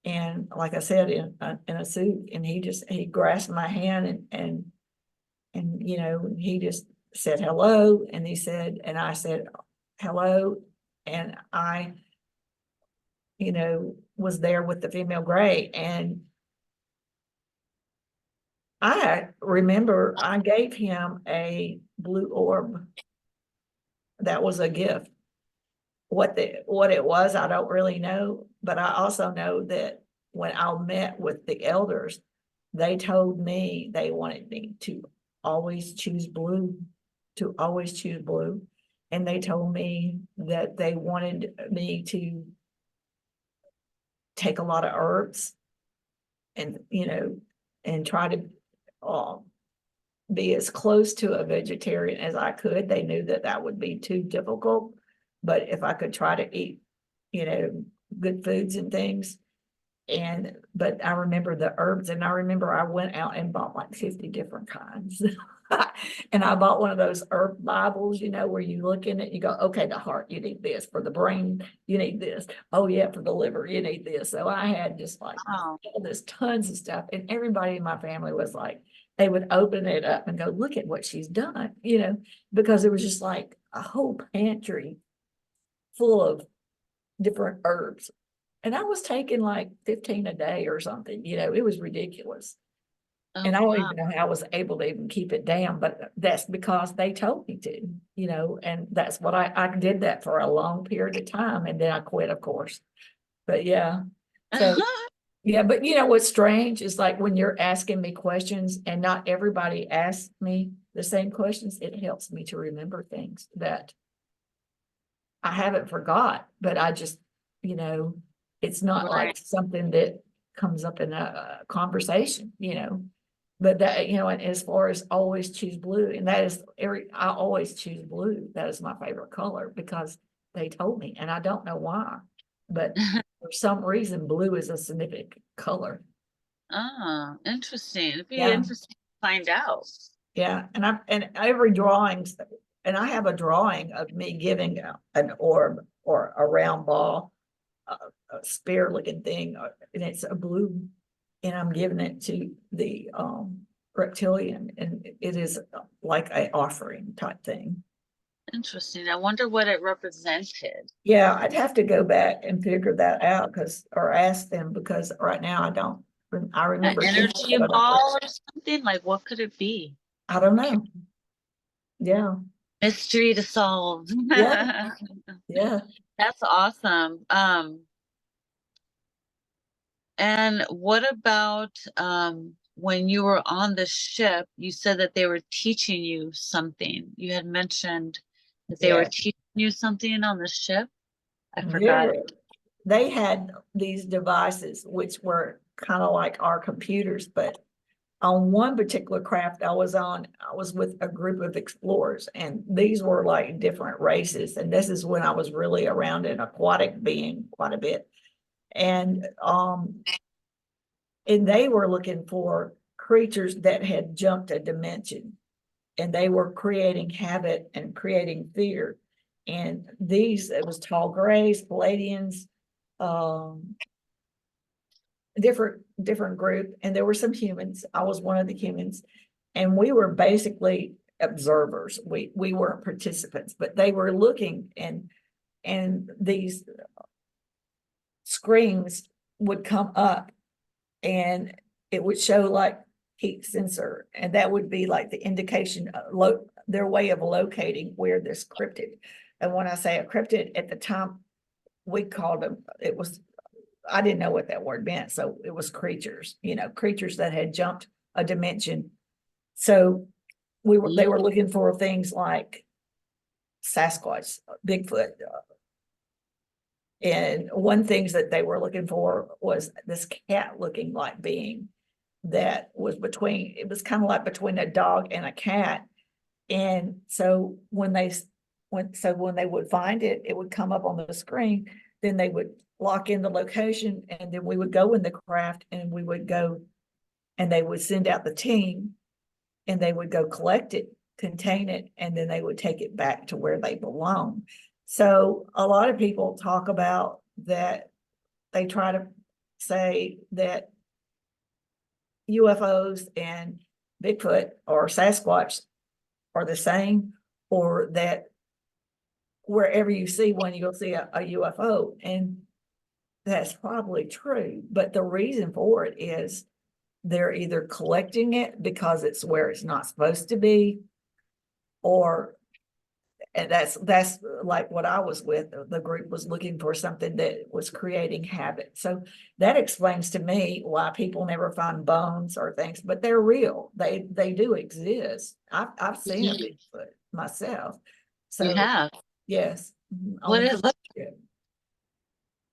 And like I said, in a suit, and he grasped my hand and he just said hello, and I said hello, and I was there with the female gray, and I remember I gave him a blue orb. That was a gift. What it was, I don't really know, but I also know that when I met with the elders, they told me they wanted me to always choose blue, and they told me that they wanted me to take a lot of herbs and, and try to be as close to a vegetarian as I could. They knew that that would be too difficult, but if I could try to eat, good foods and things. But I remember the herbs, and I remember I went out and bought like 50 different kinds. And I bought one of those herb Bibles, where you look in it, you go, okay, the heart, you need this. For the brain, you need this. Oh yeah, for the liver, you need this. So I had just like Oh. all this tons of stuff. And everybody in my family was like, they would open it up and go, look at what she's done, because it was just like a whole pantry full of different herbs. And I was taking like 15 a day or something, it was ridiculous. And Oh, I don't wow. even know how I was able to even keep it down, but that's because they told me to, and that's what I did that for a long period of time. And then I quit, of course. But yeah, so yeah, but what's strange is like when you're asking me questions and not everybody asks me the same questions, it helps me to remember things that I haven't forgot, but I just, it's not Right. like something that comes up in a conversation, But that, and as far as always choose blue, and that is I always choose blue. That is my favorite color because they told me, and I don't know why, but for some reason, blue is a significant color. Ah, interesting. It'd be Yeah, interesting to find out. yeah, and every drawings, and I have a drawing of me giving an orb or a round ball, a spear looking thing, and it's a blue, and I'm giving it to the reptilian, and it is like a offering type thing. Interesting. I wonder what it represented. Yeah, I'd have to go back and figure that out or ask them, because right now I don't. I An remember thinking, energy but ball or something? Like, what could it be? I don't know. Yeah, Mystery to solve. yeah, yeah. That's awesome. And what about when you were on the ship, you said that they were teaching you something. You had mentioned that they were Yeah, teaching you something on the ship. I forgot. there. They had these devices which were kind of like our computers, but on one particular craft I was on, I was with a group of explorers, and these were like different races. And this is when I was really around an aquatic being quite a bit. And they were looking for creatures that had jumped a dimension, and they were creating habit and creating fear. And it was tall grays, Palladians, um, different group, and there were some humans. I was one of the humans, and we were basically observers. We weren't participants, but they were looking, and these screens would come up, and it would show like heat sensor, and that would be like the indication of their way of locating where this cryptid. And when I say a cryptid, at the time we called them, I didn't know what that word meant, so it was creatures, creatures that had jumped a dimension. So they were looking for things like Sasquatch, Bigfoot, and one things that they were looking for was this cat looking like being that was it was kind of like between a dog and a cat. And so when they would find it, it would come up on the screen. Then they would lock in the location, and then we would go in the craft, and we would go, and they would send out the team, and they would go collect it, contain it, and then they would take it back to where they belong. So a lot of people talk about that. They try to say that UFOs and Bigfoot or Sasquatch are the same, or that wherever you see one, you'll see a UFO. And that's probably true. But the reason for it is they're either collecting it because it's where it's not supposed to be, or and that's like what I was with. The group was looking for something that was creating habit. So that explains to me why people never find bones or things, but they're real. They do exist. I've seen a Bigfoot myself. You So have. yes, What on the is cruise ship.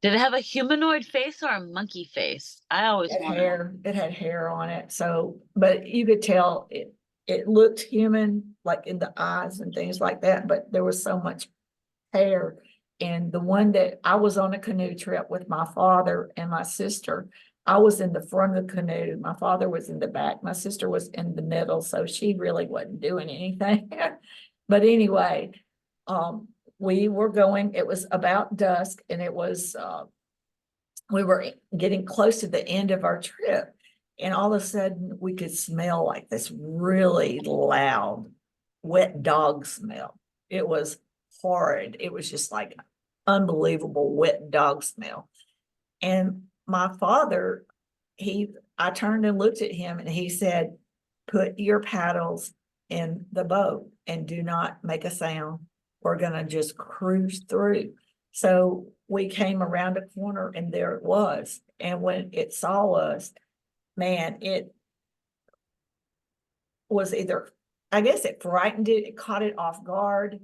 Did it have a humanoid face or a monkey face? I always It had want to know. hair, it had hair on it, so, but you could tell it looked human, like in the eyes and things like that, but there was so much hair. And the one that I was on a canoe trip with my father and my sister, I was in the front of the canoe. My father was in the back. My sister was in the middle, so she really wasn't doing anything. But anyway, we were going, it was about dusk, and it was, we were getting close to the end of our trip. And all of a sudden we could smell like this really loud, wet dog smell. It was horrid. It was just like unbelievable wet dog smell. And my father, I turned and looked at him and he said, put your paddles in the boat and do not make a sound. We're gonna just cruise through. So we came around a corner and there it was. And when it saw us, man, it was either, I guess it frightened it, it caught it off guard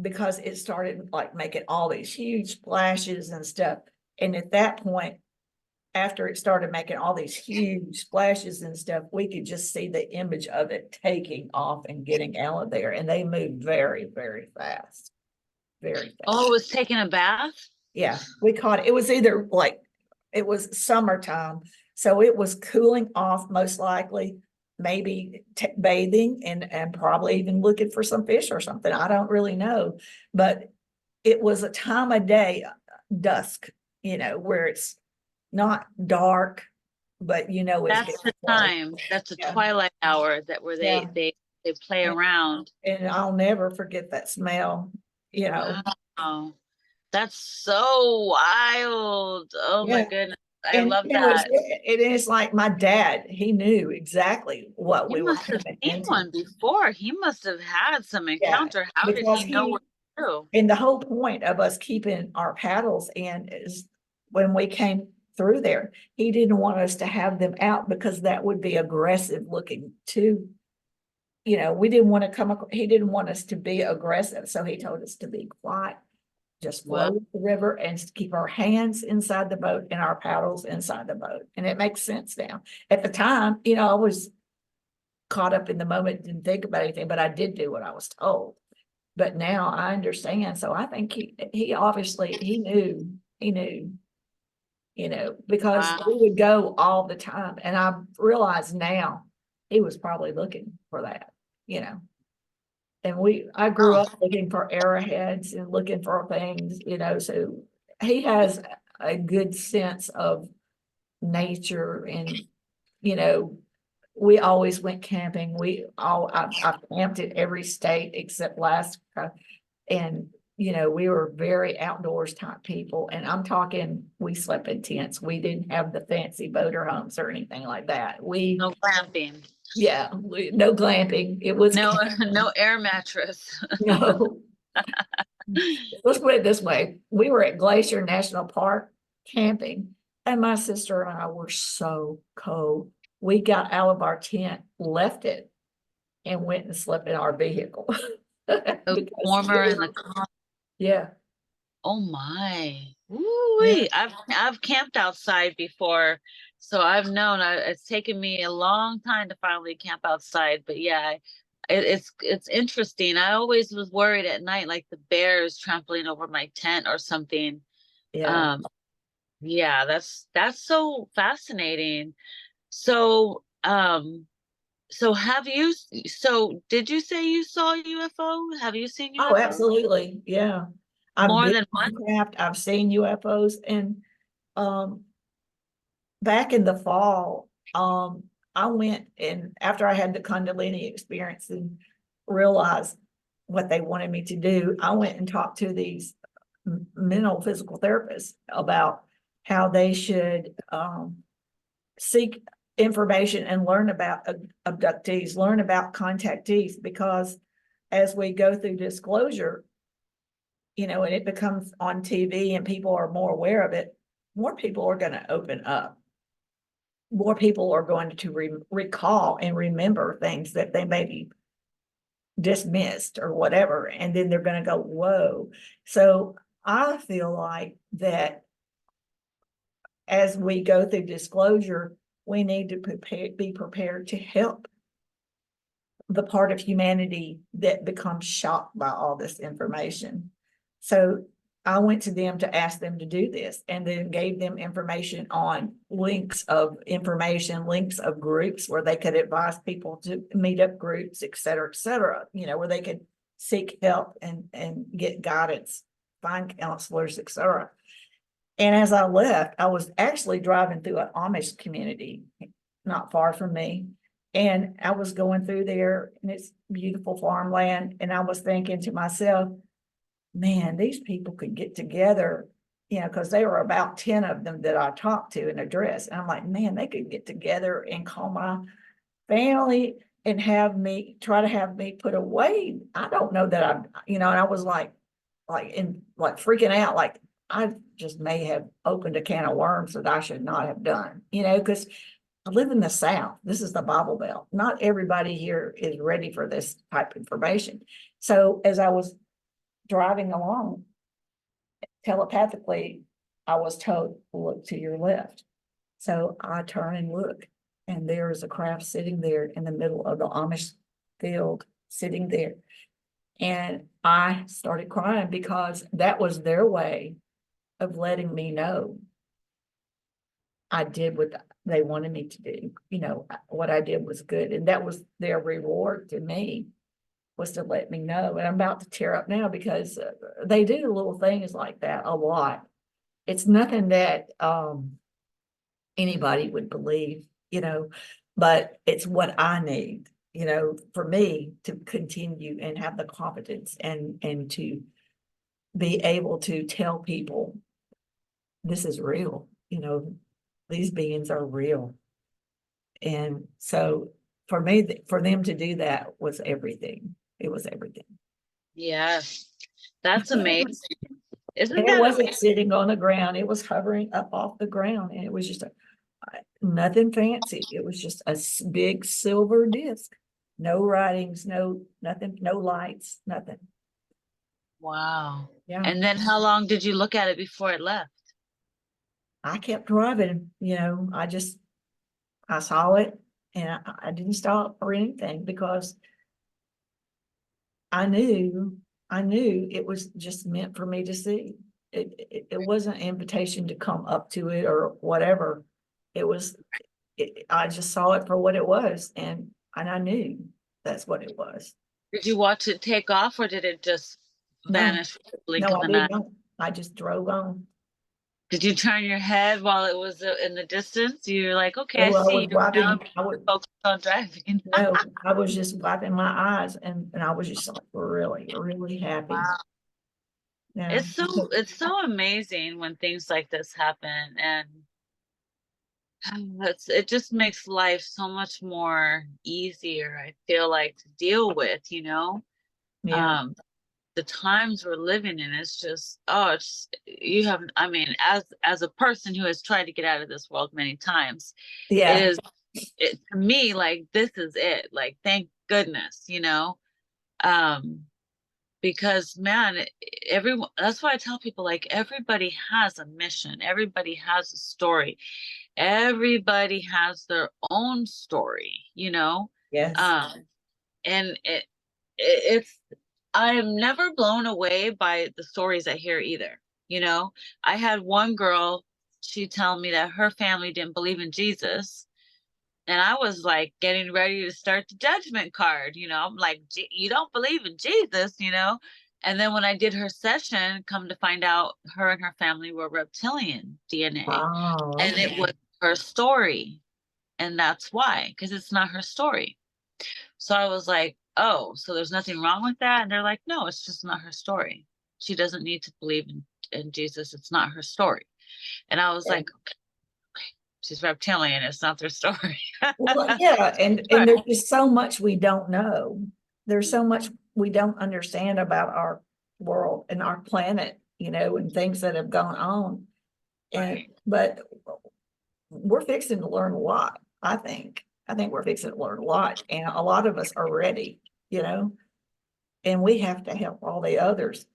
because it started like making all these huge splashes and stuff. And at that point, after it started making all these huge splashes and stuff, we could just see the image of it taking off and getting out of there. And they moved very, very fast. Very fast. Oh, it was taking a bath? Yeah, we caught it. It was either like, it was summertime, so it was cooling off most likely, maybe bathing and probably even looking for some fish or something. I don't really know, but it was a time of day, dusk, where it's not dark, but it's That's the getting close. time. That's the Yeah, twilight hour that where yeah. they play And, around. and I'll never forget that smell. Wow. That's so wild. Oh my Yeah. goodness. I And love was that. it is like my dad, he knew exactly what He we were must have coming seen into. one before. He must have had some Yeah, encounter. How did because he know what to do? and the whole point of us keeping our paddles in is when we came through there, he didn't want us to have them out because that would be aggressive looking too. We didn't want to he didn't want us to be aggressive. So he told us to be quiet, just Well, flow with the river and keep our hands inside the boat and our paddles inside the boat. And it makes sense now. At the time, I was caught up in the moment, didn't think about anything, but I did do what I was told. But now I understand. So I think he obviously he knew, because we wow. would go all the time. And I realize now he was probably looking for that, you know. And I grew Oh, up looking for arrowheads and looking for things, so he has a good sense of nature. And, you know, we always went camping. I've camped in every state except Alaska. And, we were very outdoors type people. And I'm talking, we slept in tents. We didn't have the fancy motorhomes or anything like that. no glamping. Yeah, no glamping. It was, No, no air mattress. no. Let's put it this way. We were at Glacier National Park camping, and my sister and I were so cold. We got out of our tent, left it, and went and slept in our vehicle. It was Because warmer in the car. yeah, Oh my. yeah, Woo-wee. I've camped outside before, so I've known it's taken me a long time to finally camp outside. But yeah, it's interesting. I always was worried at night, like the bears trampling over my tent or something. yeah. Um, yeah, that's so fascinating. So, so did you say you saw UFO? Have you seen Oh, UFO? absolutely. Yeah. I've More been than one? on craft, I've seen UFOs, and um back in the fall, I went, and after I had the Kundalini experience and realized what they wanted me to do, I went and talked to these mental physical therapists about how they should seek information and learn about abductees, learn about contactees, because as we go through disclosure, and it becomes on TV and people are more aware of it, more people are going to open up. More people are going to recall and remember things that they maybe dismissed or whatever. And then they're going to go, whoa. So I feel like that as we go through disclosure, we need to be prepared to help the part of humanity that becomes shocked by all this information. So I went to them to ask them to do this, and then gave them information on links of information, links of groups where they could advise people to meet up groups, et cetera, where they could seek help and get guidance, find counselors, et cetera. And as I left, I was actually driving through an Amish community not far from me. And I was going through there, and it's beautiful farmland. And I was thinking to myself, man, these people could get together, because there were about 10 of them that I talked to and addressed. And I'm like, man, they could get together and call my family and try to have me put away. I don't know that and I was like freaking out, like I just may have opened a can of worms that I should not have done, because I live in the South. This is the Bible Belt. Not everybody here is ready for this type of information. So as I was driving along, telepathically, I was told, look to your left. So I turn and look, and there is a craft sitting there in the middle of the Amish field, sitting there. And I started crying because that was their way of letting me know I did what they wanted me to do. What I did was good. And that was their reward to me, was to let me know. And I'm about to tear up now because they do little things like that a lot. It's nothing that anybody would believe, but it's what I need, for me to continue and have the confidence and to be able to tell people this is real, these beings are real. And so for me, for them to do that was everything. It was everything. Yes, that's amazing. Isn't And it that wasn't amazing? sitting on the ground. It was hovering up off the ground. And it was just nothing fancy. It was just a big silver disc. No writings, nothing, no lights, nothing. Wow. Yeah. And then how long did you look at it before it left? I kept driving, I saw it, and I didn't stop or anything because I knew it was just meant for me to see. It wasn't an invitation to come up to it or whatever. It was, I just saw it for what it was, and I knew that's what it was. Did you watch it take off, or did it just No, vanish with the blink no, of I an eye? didn't. I just drove on. Did you turn your head while it was in the distance? You're like, okay, I So I see was you. Now I'm wiping, focused on driving. no, I was just wiping my eyes, and I was just like really, really happy. Wow. Yeah. It's so amazing when things like this happen, and it just makes life so much more easier, I feel like, to deal with, Yeah. um the times we're living in. It's just, it's, you have, I mean, as a person who has tried to get out of this world many times, it Yeah. is, to me, like, this is it, like, thank goodness, um because, man, everyone, that's why I tell people, like, everybody has a mission, everybody has a story, everybody has their own story, Yes. um and it's, I am never blown away by the stories I hear either. I had one girl, she tell me that her family didn't believe in Jesus. And I was like getting ready to start the judgment card. I'm like, You don't believe in Jesus? And then when I did her session, come to find out her and her family were reptilian DNA. Oh, And it okay. was her story. And that's why, because it's not her story. So I was like, oh, so there's nothing wrong with that? And they're like, no, it's just not her story. She doesn't need to believe in Jesus. It's not her story. And I was like, okay, she's reptilian. It's not their story. Well, yeah, and Right. there's just so much we don't know. There's so much we don't understand about our world and our planet, and things that have gone on. And Right. but we're fixing to learn a lot, I think. I think we're fixing to learn a lot, and a lot of us are ready, and we have to help all the others,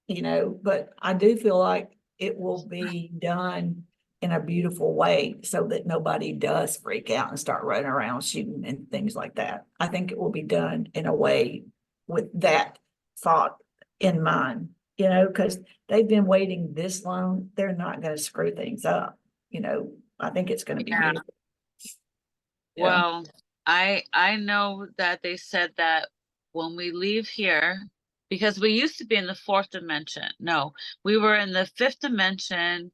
but I do feel like it will be done in a beautiful way so that nobody does freak out and start running around shooting and things like that. I think it will be done in a way with that thought in mind, because they've been waiting this long. They're not going to screw things up. I think it's going to be Yeah. beautiful. Yeah. Well, I know that they said that when we leave here, because we used to be in the fourth dimension. No, we were in the fifth dimension,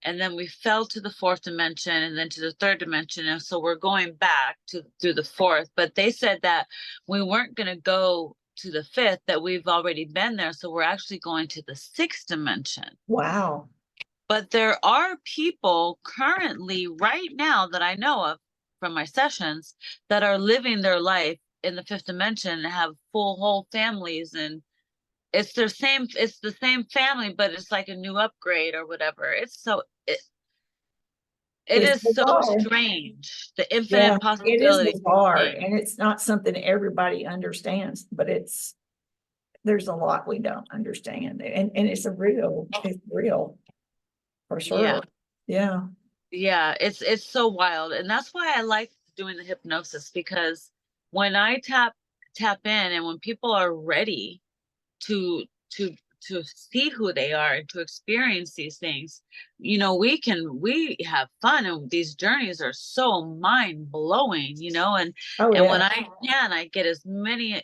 and then we fell to the fourth dimension and then to the third dimension. And so we're going back to through the fourth. But they said that we weren't going to go to the fifth, that we've already been there. So we're actually going to the sixth dimension. Wow. But there are people currently right now that I know of from my sessions that are living their life in the fifth dimension and have full whole families, and it's the same family, but it's like a new upgrade or whatever. It It's is so bizarre. strange, the Yeah, infinite it is possibilities of bizarre, things. and it's not something everybody understands, but there's a lot we don't understand, and it's real for Yeah. sure. Yeah. Yeah, it's so wild. And that's why I like doing the hypnosis, because when I tap in, and when people are ready to to to see who they are and to experience these things, we have fun, and these journeys are so mind blowing, Oh, and when yeah. I get as many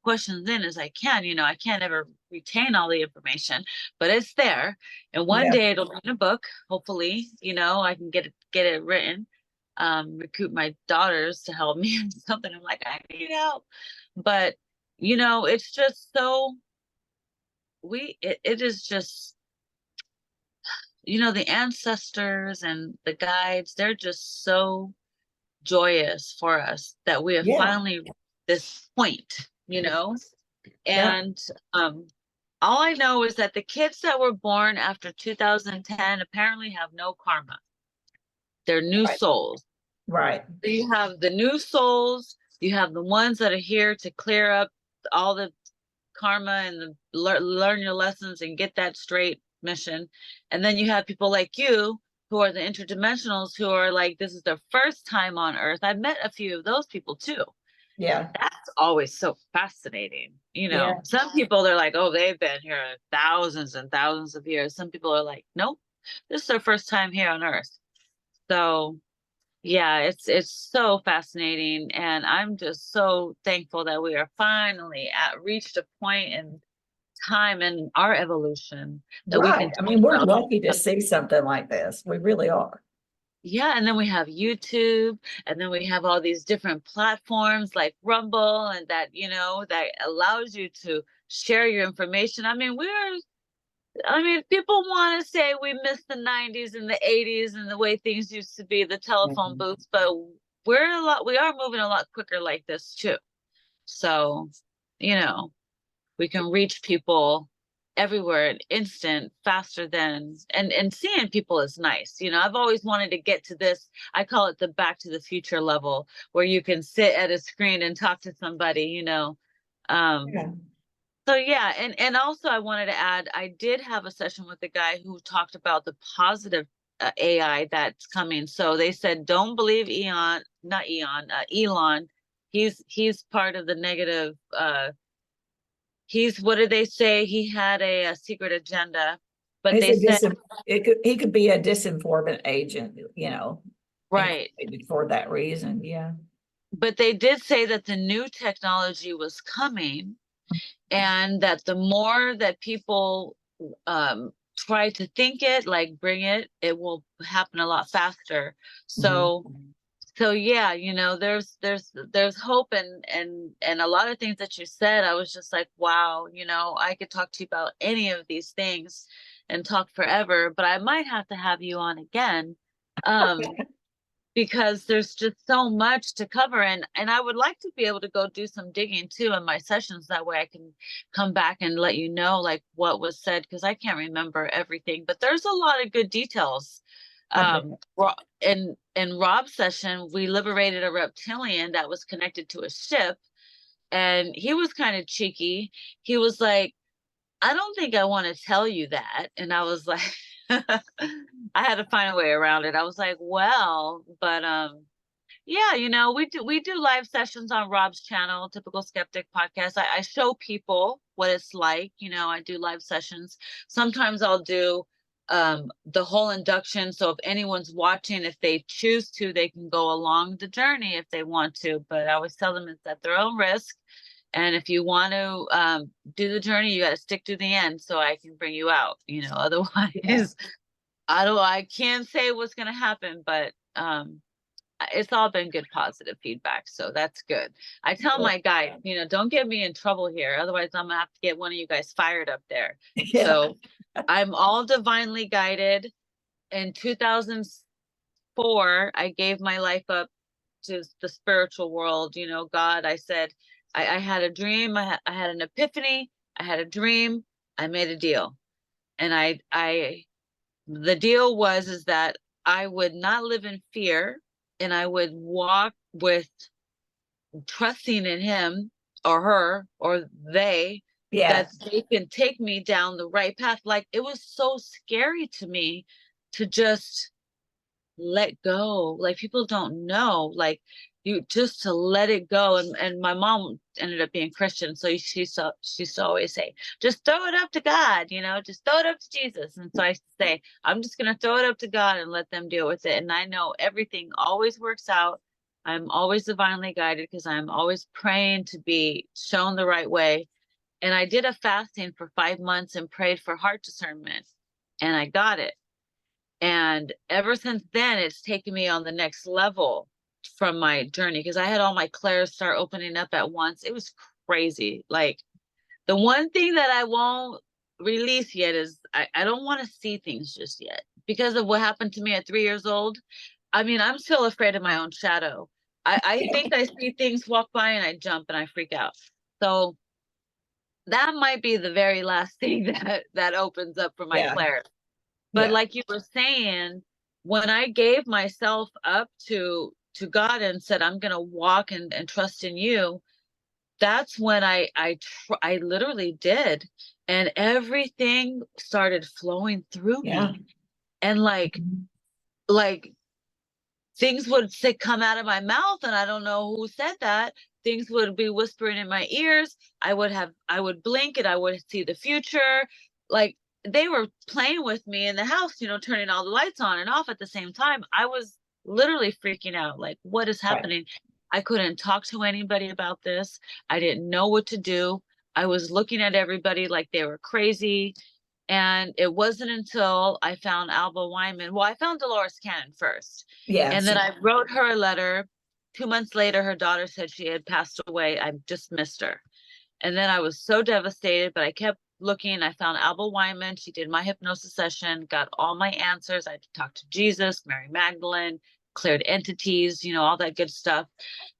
questions in as I can. I can't ever retain all the information, but it's there, and one Yeah. day it'll be in a book. Hopefully, I can get it written, recruit my daughters to help me or something. I'm like, I need help. But it's just so it is just, the ancestors and the guides, they're just so joyous for us that we have Yeah. finally reached this point, Yeah. and all I know is that the kids that were born after 2010 apparently have no karma. They're new Right. souls. Right. So you have the new souls, you have the ones that are here to clear up all the karma and learn your lessons and get that straight mission. And then you have people like you who are the interdimensionals, who are like, this is their first time on Earth. I've met a few of those people too. Yeah. That's always so fascinating. Yeah. Some people, they're like, oh, they've been here thousands and thousands of years. Some people are like, nope, this is their first time here on Earth. So yeah, it's so fascinating, and I'm just so thankful that we are finally at reached a point in time in our evolution that we Right. can I talk mean, we're about. lucky to see something like this. We really are. Yeah, and then we have YouTube, and then we have all these different platforms like Rumble, and that allows you to share your information. People want to say we miss the 90s and the 80s and the way things used to be, the telephone Mhm. booths, but we are moving a lot quicker like this too. So, you know, we can reach people everywhere an instant faster than, and seeing people is nice. I've always wanted to get to this. I call it the back to the future level, where you can sit at a screen and talk to somebody. Um, Yeah. so yeah, and also I wanted to add, I did have a session with a guy who talked about the positive AI that's coming. So they said, don't believe not Elon. He's part of the negative. What did they say? He had a secret agenda, but It's they a said, he could be a disinformation agent, right. incorporated for that reason. Yeah. But they did say that the new technology was coming, and that the more that people try to think it, like bring it will happen a lot faster. Mhm. So yeah, there's hope, and a lot of things that you said, I was just like, wow, I could talk to you about any of these things and talk forever, but I might have to have you on again. um because there's just so much to cover, and I would like to be able to go do some digging too in my sessions. That way I can come back and let you know like what was said, because I can't remember everything, but there's a lot of good details. I bet. In Rob's session, we liberated a reptilian that was connected to a ship, and he was kind of cheeky. He was like, I don't think I want to tell you that. And I was like, I had to find a way around it. I was like, well, but yeah, we do live sessions on Rob's channel, Typical Skeptic Podcast. I show people what it's like. I do live sessions. Sometimes I'll do the whole induction. So if anyone's watching, if they choose to, they can go along the journey if they want to. But I always tell them it's at their own risk. And if you want to do the journey, you got to stick to the end so I can bring you out. Yeah. Otherwise, I can't say what's going to happen, but it's all been good, positive feedback. So that's good. I tell my guys, don't get me in trouble here. Otherwise, I'm gonna have to get one of you guys fired up there. Yeah. So I'm all divinely guided. In 2004, I gave my life up to the spiritual world. God, I said, I had a dream. I had an epiphany. I had a dream. I made a deal. And the deal is that I would not live in fear, and I would walk with trusting in him or her or they, that Yes. they can take me down the right path. Like, it was so scary to me to just let go. Like, people don't know, like, you just to let it go. And my mom ended up being Christian, so she used to always say, just throw it up to God, just throw it up to Jesus. And so I used to say, I'm just gonna throw it up to God and let them deal with it. And I know everything always works out. I'm always divinely guided because I'm always praying to be shown the right way. And I did a fasting for 5 months and prayed for heart discernment, and I got it. And ever since then, it's taken me on the next level from my journey, because I had all my clairs start opening up at once. It was crazy. Like, the one thing that I won't release yet is I don't want to see things just yet because of what happened to me at 3 years old. I mean, I'm still afraid of my own shadow. I think I see things walk by and I jump and I freak out. So that might be the very last thing that opens up for my Yeah. clairs. But Yeah. like you were saying, when I gave myself up to God and said, I'm gonna walk and trust in you, that's when I literally did. And everything started flowing through Yeah. me. And like things would say come out of my mouth, and I don't know who said that. Things would be whispering in my ears. I would blink and I would see the future. Like, they were playing with me in the house, turning all the lights on and off at the same time. I was literally freaking out. Like, what is Right. happening? I couldn't talk to anybody about this. I didn't know what to do. I was looking at everybody like they were crazy. And it wasn't until I found Alba Wyman. Well, I found Dolores Cannon first. Yeah. And then I wrote her a letter. 2 months later, her daughter said she had passed away. I just missed her. And then I was so devastated, but I kept looking. I found Alba Wyman. She did my hypnosis session, got all my answers. I talked to Jesus, Mary Magdalene, cleared entities, all that good stuff.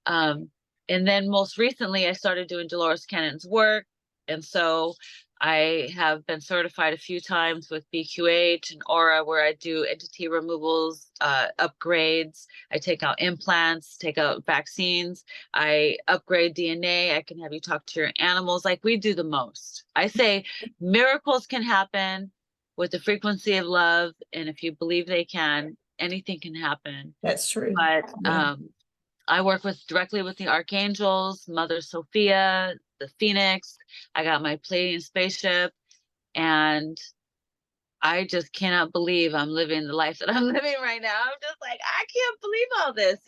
Um, and then most recently, I started doing Dolores Cannon's work. And so I have been certified a few times with BQH and Aura, where I do entity removals, upgrades. I take out implants, take out vaccines. I upgrade DNA. I can have you talk to your animals. Like, we do the most. I say miracles can happen with the frequency of love. And if you believe they can, anything can happen. That's true. But Yeah. I work directly with the archangels, Mother Sophia, the Phoenix. I got my Pleiadian spaceship, and I just cannot believe I'm living the life that I'm living right now. I'm just like, I can't believe all this.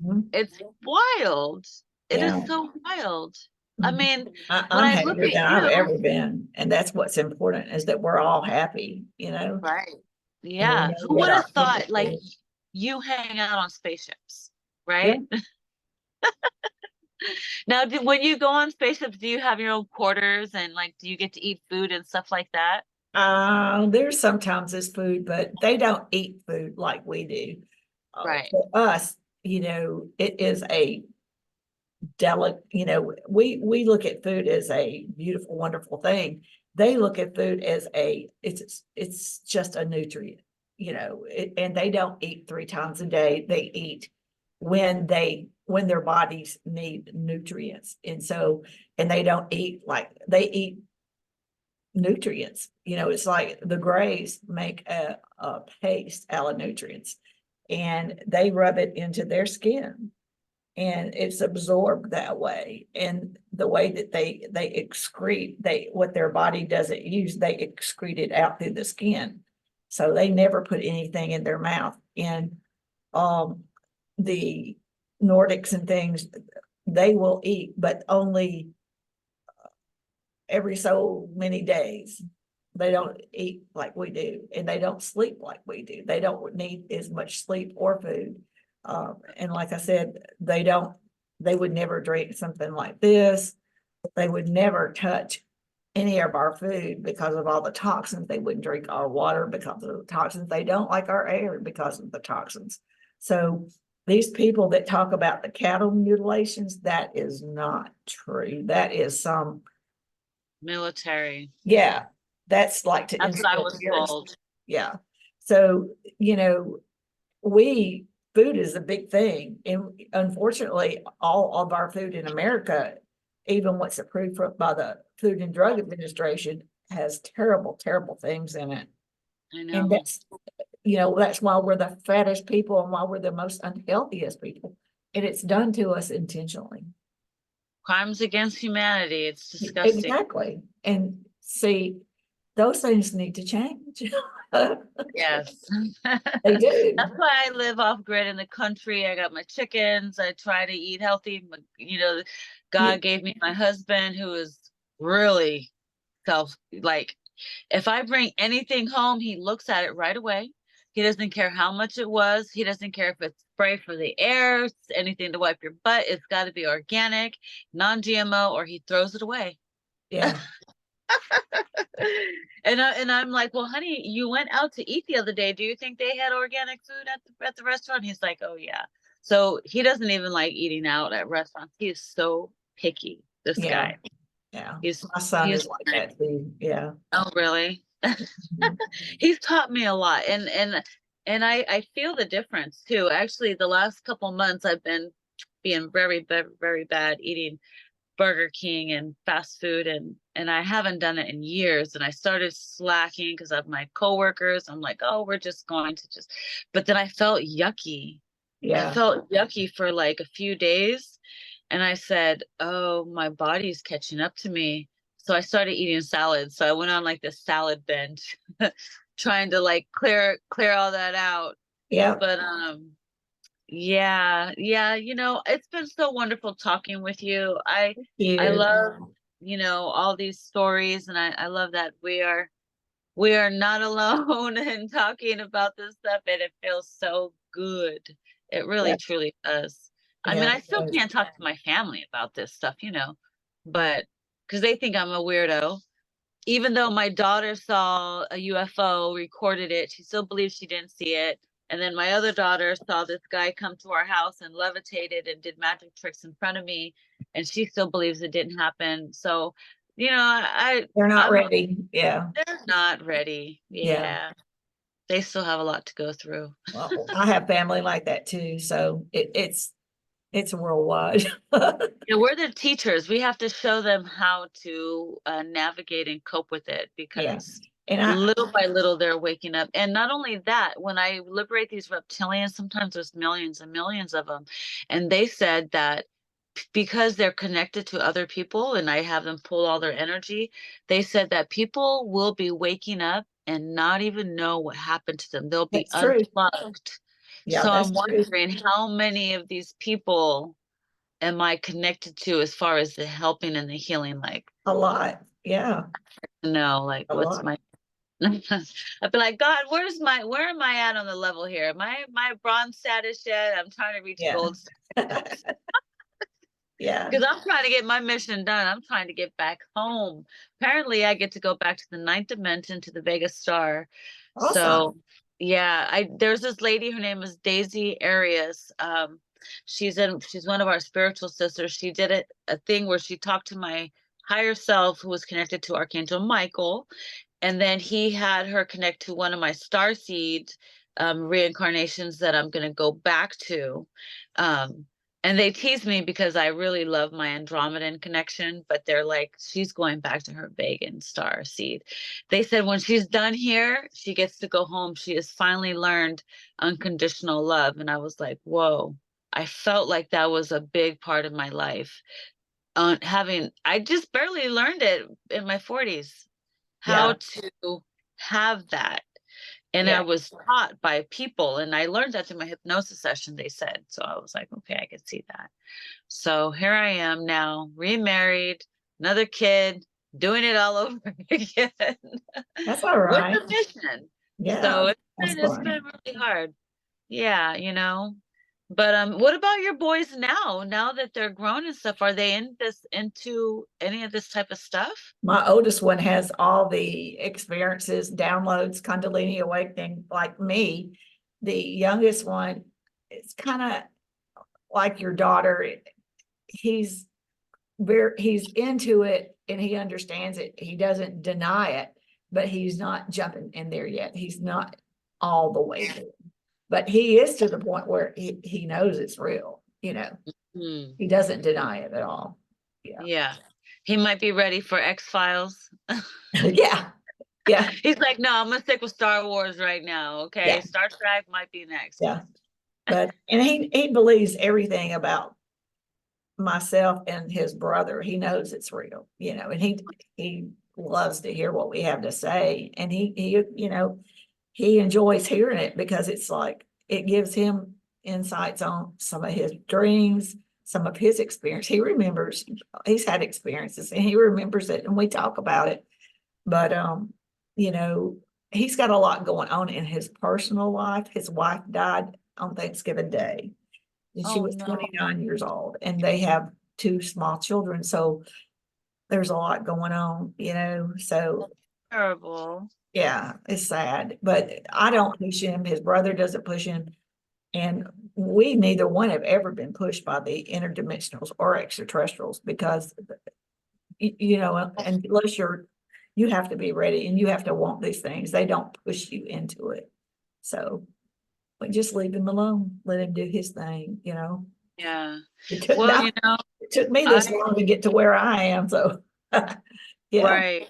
Mhm. It's wild. It is Yeah. so wild. I Mhm. mean, when I'm I look happier at than I've you, ever been. And that's what's important, is that we're all happy. right? And we Yeah. know Who that would our have thought, people like, is. you hang out on spaceships, Yeah. right? Now, when you go on spaceships, do you have your own quarters, and like, do you get to eat food and stuff like that? There's sometimes this food, but they don't eat food like we do. Right. For us, it is a delicate, we look at food as a beautiful, wonderful thing. They look at food as it's just a nutrient, and they don't eat 3 times a day. They eat when their bodies need nutrients. And they don't eat, like they eat nutrients. It's like the Greys make a paste out of nutrients, and they rub it into their skin, and it's absorbed that way. And the way that they excrete, what their body doesn't use, they excrete it out through the skin. So they never put anything in their mouth. And the Nordics and things, they will eat, but only every so many days. They don't eat like we do, and they don't sleep like we do. They don't need as much sleep or food. And like I said, they would never drink something like this. They would never touch any of our food because of all the toxins. They wouldn't drink our water because of the toxins. They don't like our air because of the toxins. So these people that talk about the cattle mutilations, that is not true. That is some Military. yeah, that's like to That's what I instill was fear. told. Yeah. So, food is a big thing. And unfortunately, all of our food in America, even what's approved by the Food and Drug Administration, has terrible, terrible things in it. I And know. that's why we're the fattest people and why we're the most unhealthiest people. And it's done to us intentionally. Crimes against humanity. It's disgusting. Exactly. And see, those things need to change. Yes. They do. That's why I live off grid in the country. I got my chickens. I try to eat healthy. Yeah. God gave me my husband who is really like, if I bring anything home, he looks at it right away. He doesn't care how much it was. He doesn't care if it's spray for the air, anything to wipe your butt. It's got to be organic, non-GMO, or he throws it away. Yeah. And I'm like, well, honey, you went out to eat the other day. Do you think they had organic food at the restaurant? He's like, oh yeah. So he doesn't even like eating out at restaurants. He is so picky, this Yeah. guy. Yeah. He's My son he's is like that too. Yeah. oh really? Mhm. He's taught me a lot, and I feel the difference too. Actually, the last couple months I've been being very, very, very bad eating Burger King and fast food, and I haven't done it in years, and I started slacking because of my coworkers. I'm like, oh, we're just going to just, but then I felt yucky. I Yeah. felt yucky for like a few days, and I said, oh, my body's catching up to me. So I started eating salad. So I went on like this salad binge, trying to like clear all that out. Yeah. But yeah, yeah, it's been so wonderful talking with you. I You. love, all these stories, and I love that we are not alone in talking about this stuff, and it feels so good. It Yeah. really truly does. I mean, Yeah. I still can't talk to my family about this stuff, but because they think I'm a weirdo. Even though my daughter saw a UFO, recorded it, she still believes she didn't see it. And then my other daughter saw this guy come to our house and levitated and did magic tricks in front of me, and she still believes it didn't happen. So, They're not I'm ready. Yeah. they're not ready. Yeah. Yeah, they still have a lot to go through. Well, I have family like that too. So it's worldwide. Yeah, we're the teachers. We have to show them how to navigate and cope with it, Yeah. because And little by little they're waking up. And not only that, when I liberate these reptilians, sometimes there's millions and millions of them. And they said that because they're connected to other people and I have them pull all their energy, they said that people will be waking up and not even know what happened to them. They'll be that's true. unplugged. Yeah, So I'm that's true. wondering how many of these people am I connected to as far as the helping and the healing? Like, A lot. Yeah. no, like A what's lot. my I'd be like, God, where am I at on the level here? Am I my bronze status yet? I'm trying to reach Yeah. gold status. Yeah. Because I'm trying to get my mission done. I'm trying to get back home. Apparently, I get to go back to the ninth dimension, to the Vega Star. Awesome. So, yeah, there's this lady. Her name is Daisy Arias. She's one of our spiritual sisters. She did a thing where she talked to my higher self, who was connected to Archangel Michael, and then he had her connect to one of my star seed reincarnations that I'm going to go back to. Um, And they tease me because I really love my Andromedan connection, but they're like, she's going back to her Vegan star seed. They said when she's done here, she gets to go home. She has finally learned unconditional love. And I was like, whoa, I felt like that was a big part of my life. I just barely learned it in my 40s, how Yeah, to have that. And I yeah. was taught by people, and I learned that through my hypnosis session, they said. So I was like, okay, I can see that. So here I am now, remarried, another kid, doing it all over again That's all with right. a mission. Yeah, So that's it's been fun. really hard. Yeah, you know. But what about your boys now? Now that they're grown and stuff, are they into any of this type of stuff? My oldest one has all the experiences, downloads, Kundalini awakening, like me. The youngest one, it's kind of like your daughter. He's he's into it and he understands it. He doesn't deny it, but he's not jumping in there yet. He's not all the way there. But he is to the point where he knows it's real, you know. Hmm. He doesn't deny it at all. Yeah. Yeah. He might be ready for X-Files. Yeah. Yeah. He's like, no, I'm gonna stick with Star Wars right now. Okay, Yeah. Star Trek might be next. Yeah. But and he believes everything about myself and his brother. He knows it's real, you know, and he loves to hear what we have to say. And he you know, he enjoys hearing it because it's like it gives him insights on some of his dreams, some of his experience. He remembers he's had experiences and he remembers it and we talk about it. But you know, he's got a lot going on in his personal life. His wife died on Thanksgiving Day and she Oh was no, 29 years old and they have two small children. So there's a lot going on, you know. So terrible. yeah, it's sad, but I don't push him. His brother doesn't push him. And we neither one have ever been pushed by the interdimensionals or extraterrestrials because, you know, unless you have to be ready and you have to want these things. They don't push you into it. So we just leave him alone, let him do his thing, you know. Yeah. It took Well, that, it took me I this long to get to where I am. So yeah, right.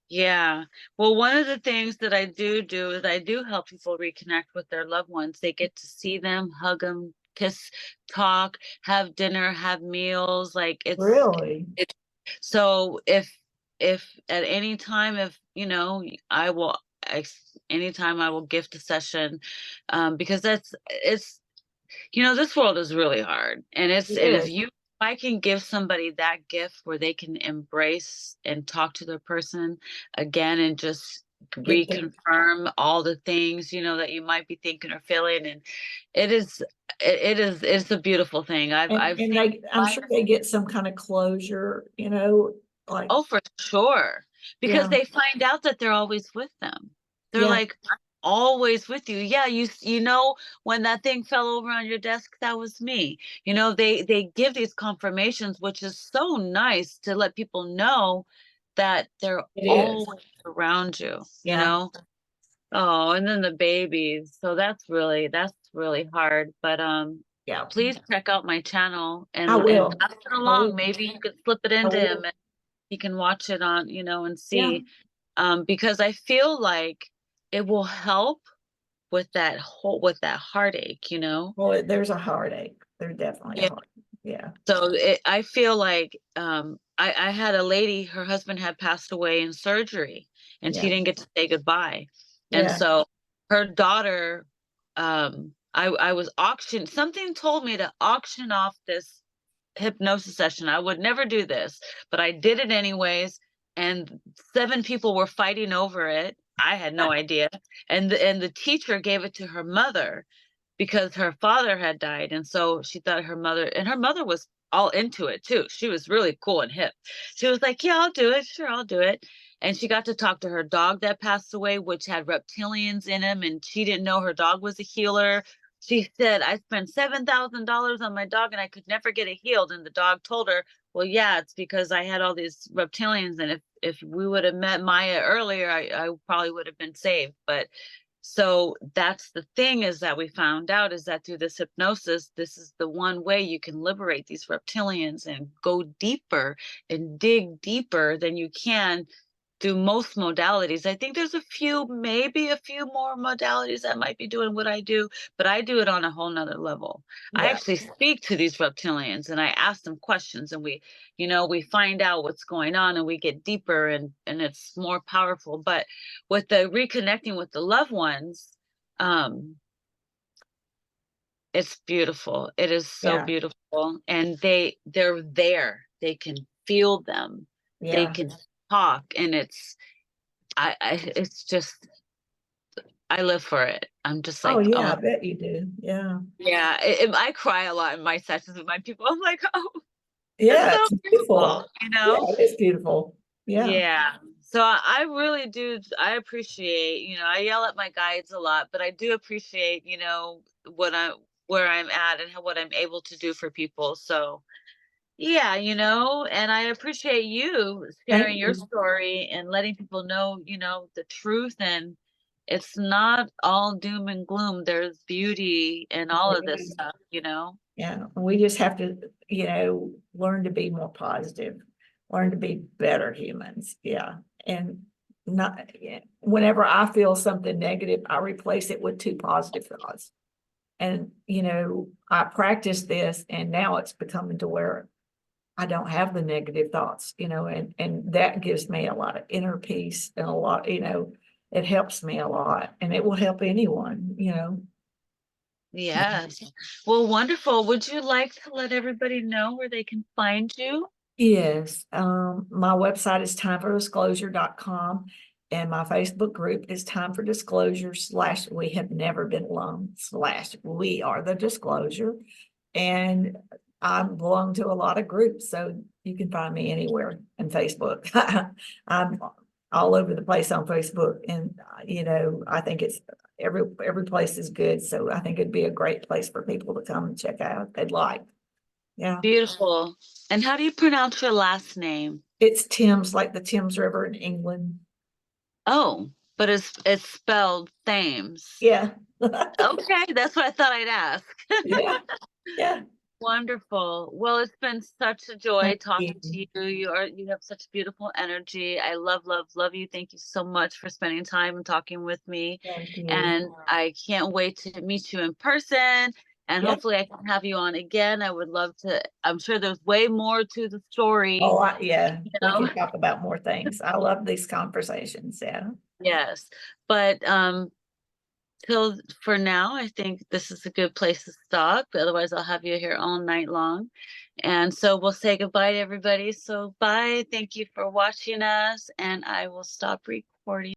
Yeah. Well, one of the things that I do is I do help people reconnect with their loved ones. They get to see them, hug them, kiss, talk, have dinner, have meals. Like really. it's so if at any time, if you know, I will anytime I will gift a session, because it's this world is really hard. It And is. if I can give somebody that gift where they can embrace and talk to their person again and just Get the reconfirm all the things, that you might be thinking or feeling. And it is, it's a beautiful thing. I've and seen they I'm sure they get some kind of closure, you know, like Oh, for sure. Because yeah, they find out that they're always with them. They're yeah, like, "I'm always with you." Yeah, you know when that thing fell over on your desk, that was me. They give these confirmations, which is so nice to let people know that they're it is. always around you, you Yeah, know? Oh, and then the babies. So that's really hard. But yeah. please check out my channel I and will. pass it I along. will. Maybe you could slip it I into him will. he can watch it on, and Yeah. see, because I feel like it will help with that heartache. Well, there's a heartache. There's definitely a Yeah. heart. Yeah. So I feel like I had a lady, her husband had passed away in surgery, and Yeah. she didn't get to say goodbye, and Yeah. so her daughter, I was auctioned. Something told me to auction off this hypnosis session. I would never do this, but I did it anyways. And 7 people were fighting over it. I had no idea. And the teacher gave it to her mother because her father had died. And so she thought her mother was all into it too. She was really cool and hip. She was like, yeah, I'll do it. Sure, I'll do it. And she got to talk to her dog that passed away, which had reptilians in him. And she didn't know her dog was a healer. She said, I spent $7,000 on my dog and I could never get it healed. And the dog told her, well, yeah, it's because I had all these reptilians. And if we would have met Maya earlier, I probably would have been saved. But So that's the thing, is that we found out is that through this hypnosis, this is the one way you can liberate these reptilians and go deeper and dig deeper than you can through most modalities. I think there's a few, maybe a few more modalities that might be doing what I do, but I do it on a whole nother level. I Yeah. actually speak to these reptilians and I ask them questions, and we find out what's going on, and we get deeper, and it's more powerful. But with the reconnecting with the loved ones, um, it's beautiful. It is so Yeah. beautiful. And they're there. They can feel them. They Yeah. can talk, and it's just, I live for it. I'm just Oh, like, yeah, oh I bet you do. Yeah. yeah. I cry a lot in my sessions with my people. I'm like, oh, it's Yeah, so it's beautiful, beautiful. Yeah, it is beautiful. Yeah. Yeah. So I really do. I appreciate, I yell at my guides a lot, but I do appreciate, what where I'm at and what I'm able to do for people. So yeah, and I appreciate you sharing Thank your you. story and letting people know, the truth. And it's not all doom and gloom. There's beauty in all of this stuff. Yeah, we just have to, learn to be more positive, learn to be better humans. Yeah. And not, yeah, whenever I feel something negative, I replace it with two positive thoughts. And, I practice this and now it's becoming to where I don't have the negative thoughts, and that gives me a lot of inner peace and a lot, it helps me a lot and it will help anyone. Yes. Well, wonderful. Would you like to let everybody know where they can find you? Yes, my website is timefordisclosure.com and my Facebook group is Time for Disclosure / We Have Never Been Alone / We Are the Disclosure. And I belong to a lot of groups, so you can find me anywhere in Facebook. I'm all over the place on Facebook, and I think it's every place is good. So I think it'd be a great place for people to come and check out if they'd like. Yeah. Beautiful. And how do you pronounce your last name? It's Thames, like the Thames River in England. Oh, but it's spelled Thames. Yeah. Okay, that's what I thought I'd ask. Yeah. Yeah. Wonderful. Well, it's been such a joy Thank talking to you. you. You have such beautiful energy. I love, love, love you. Thank you so much for spending time and talking with me. Thank you. And I can't wait to meet you in person. And Yep. hopefully I can have you on again. I would love to. I'm sure there's way more to the story, Oh, yeah, you we know. can talk about more things. I love these conversations. Yeah. Yes. But till for now, I think this is a good place to stop. Otherwise, I'll have you here all night long. And so we'll say goodbye to everybody. So bye. Thank you for watching us, and I will stop recording.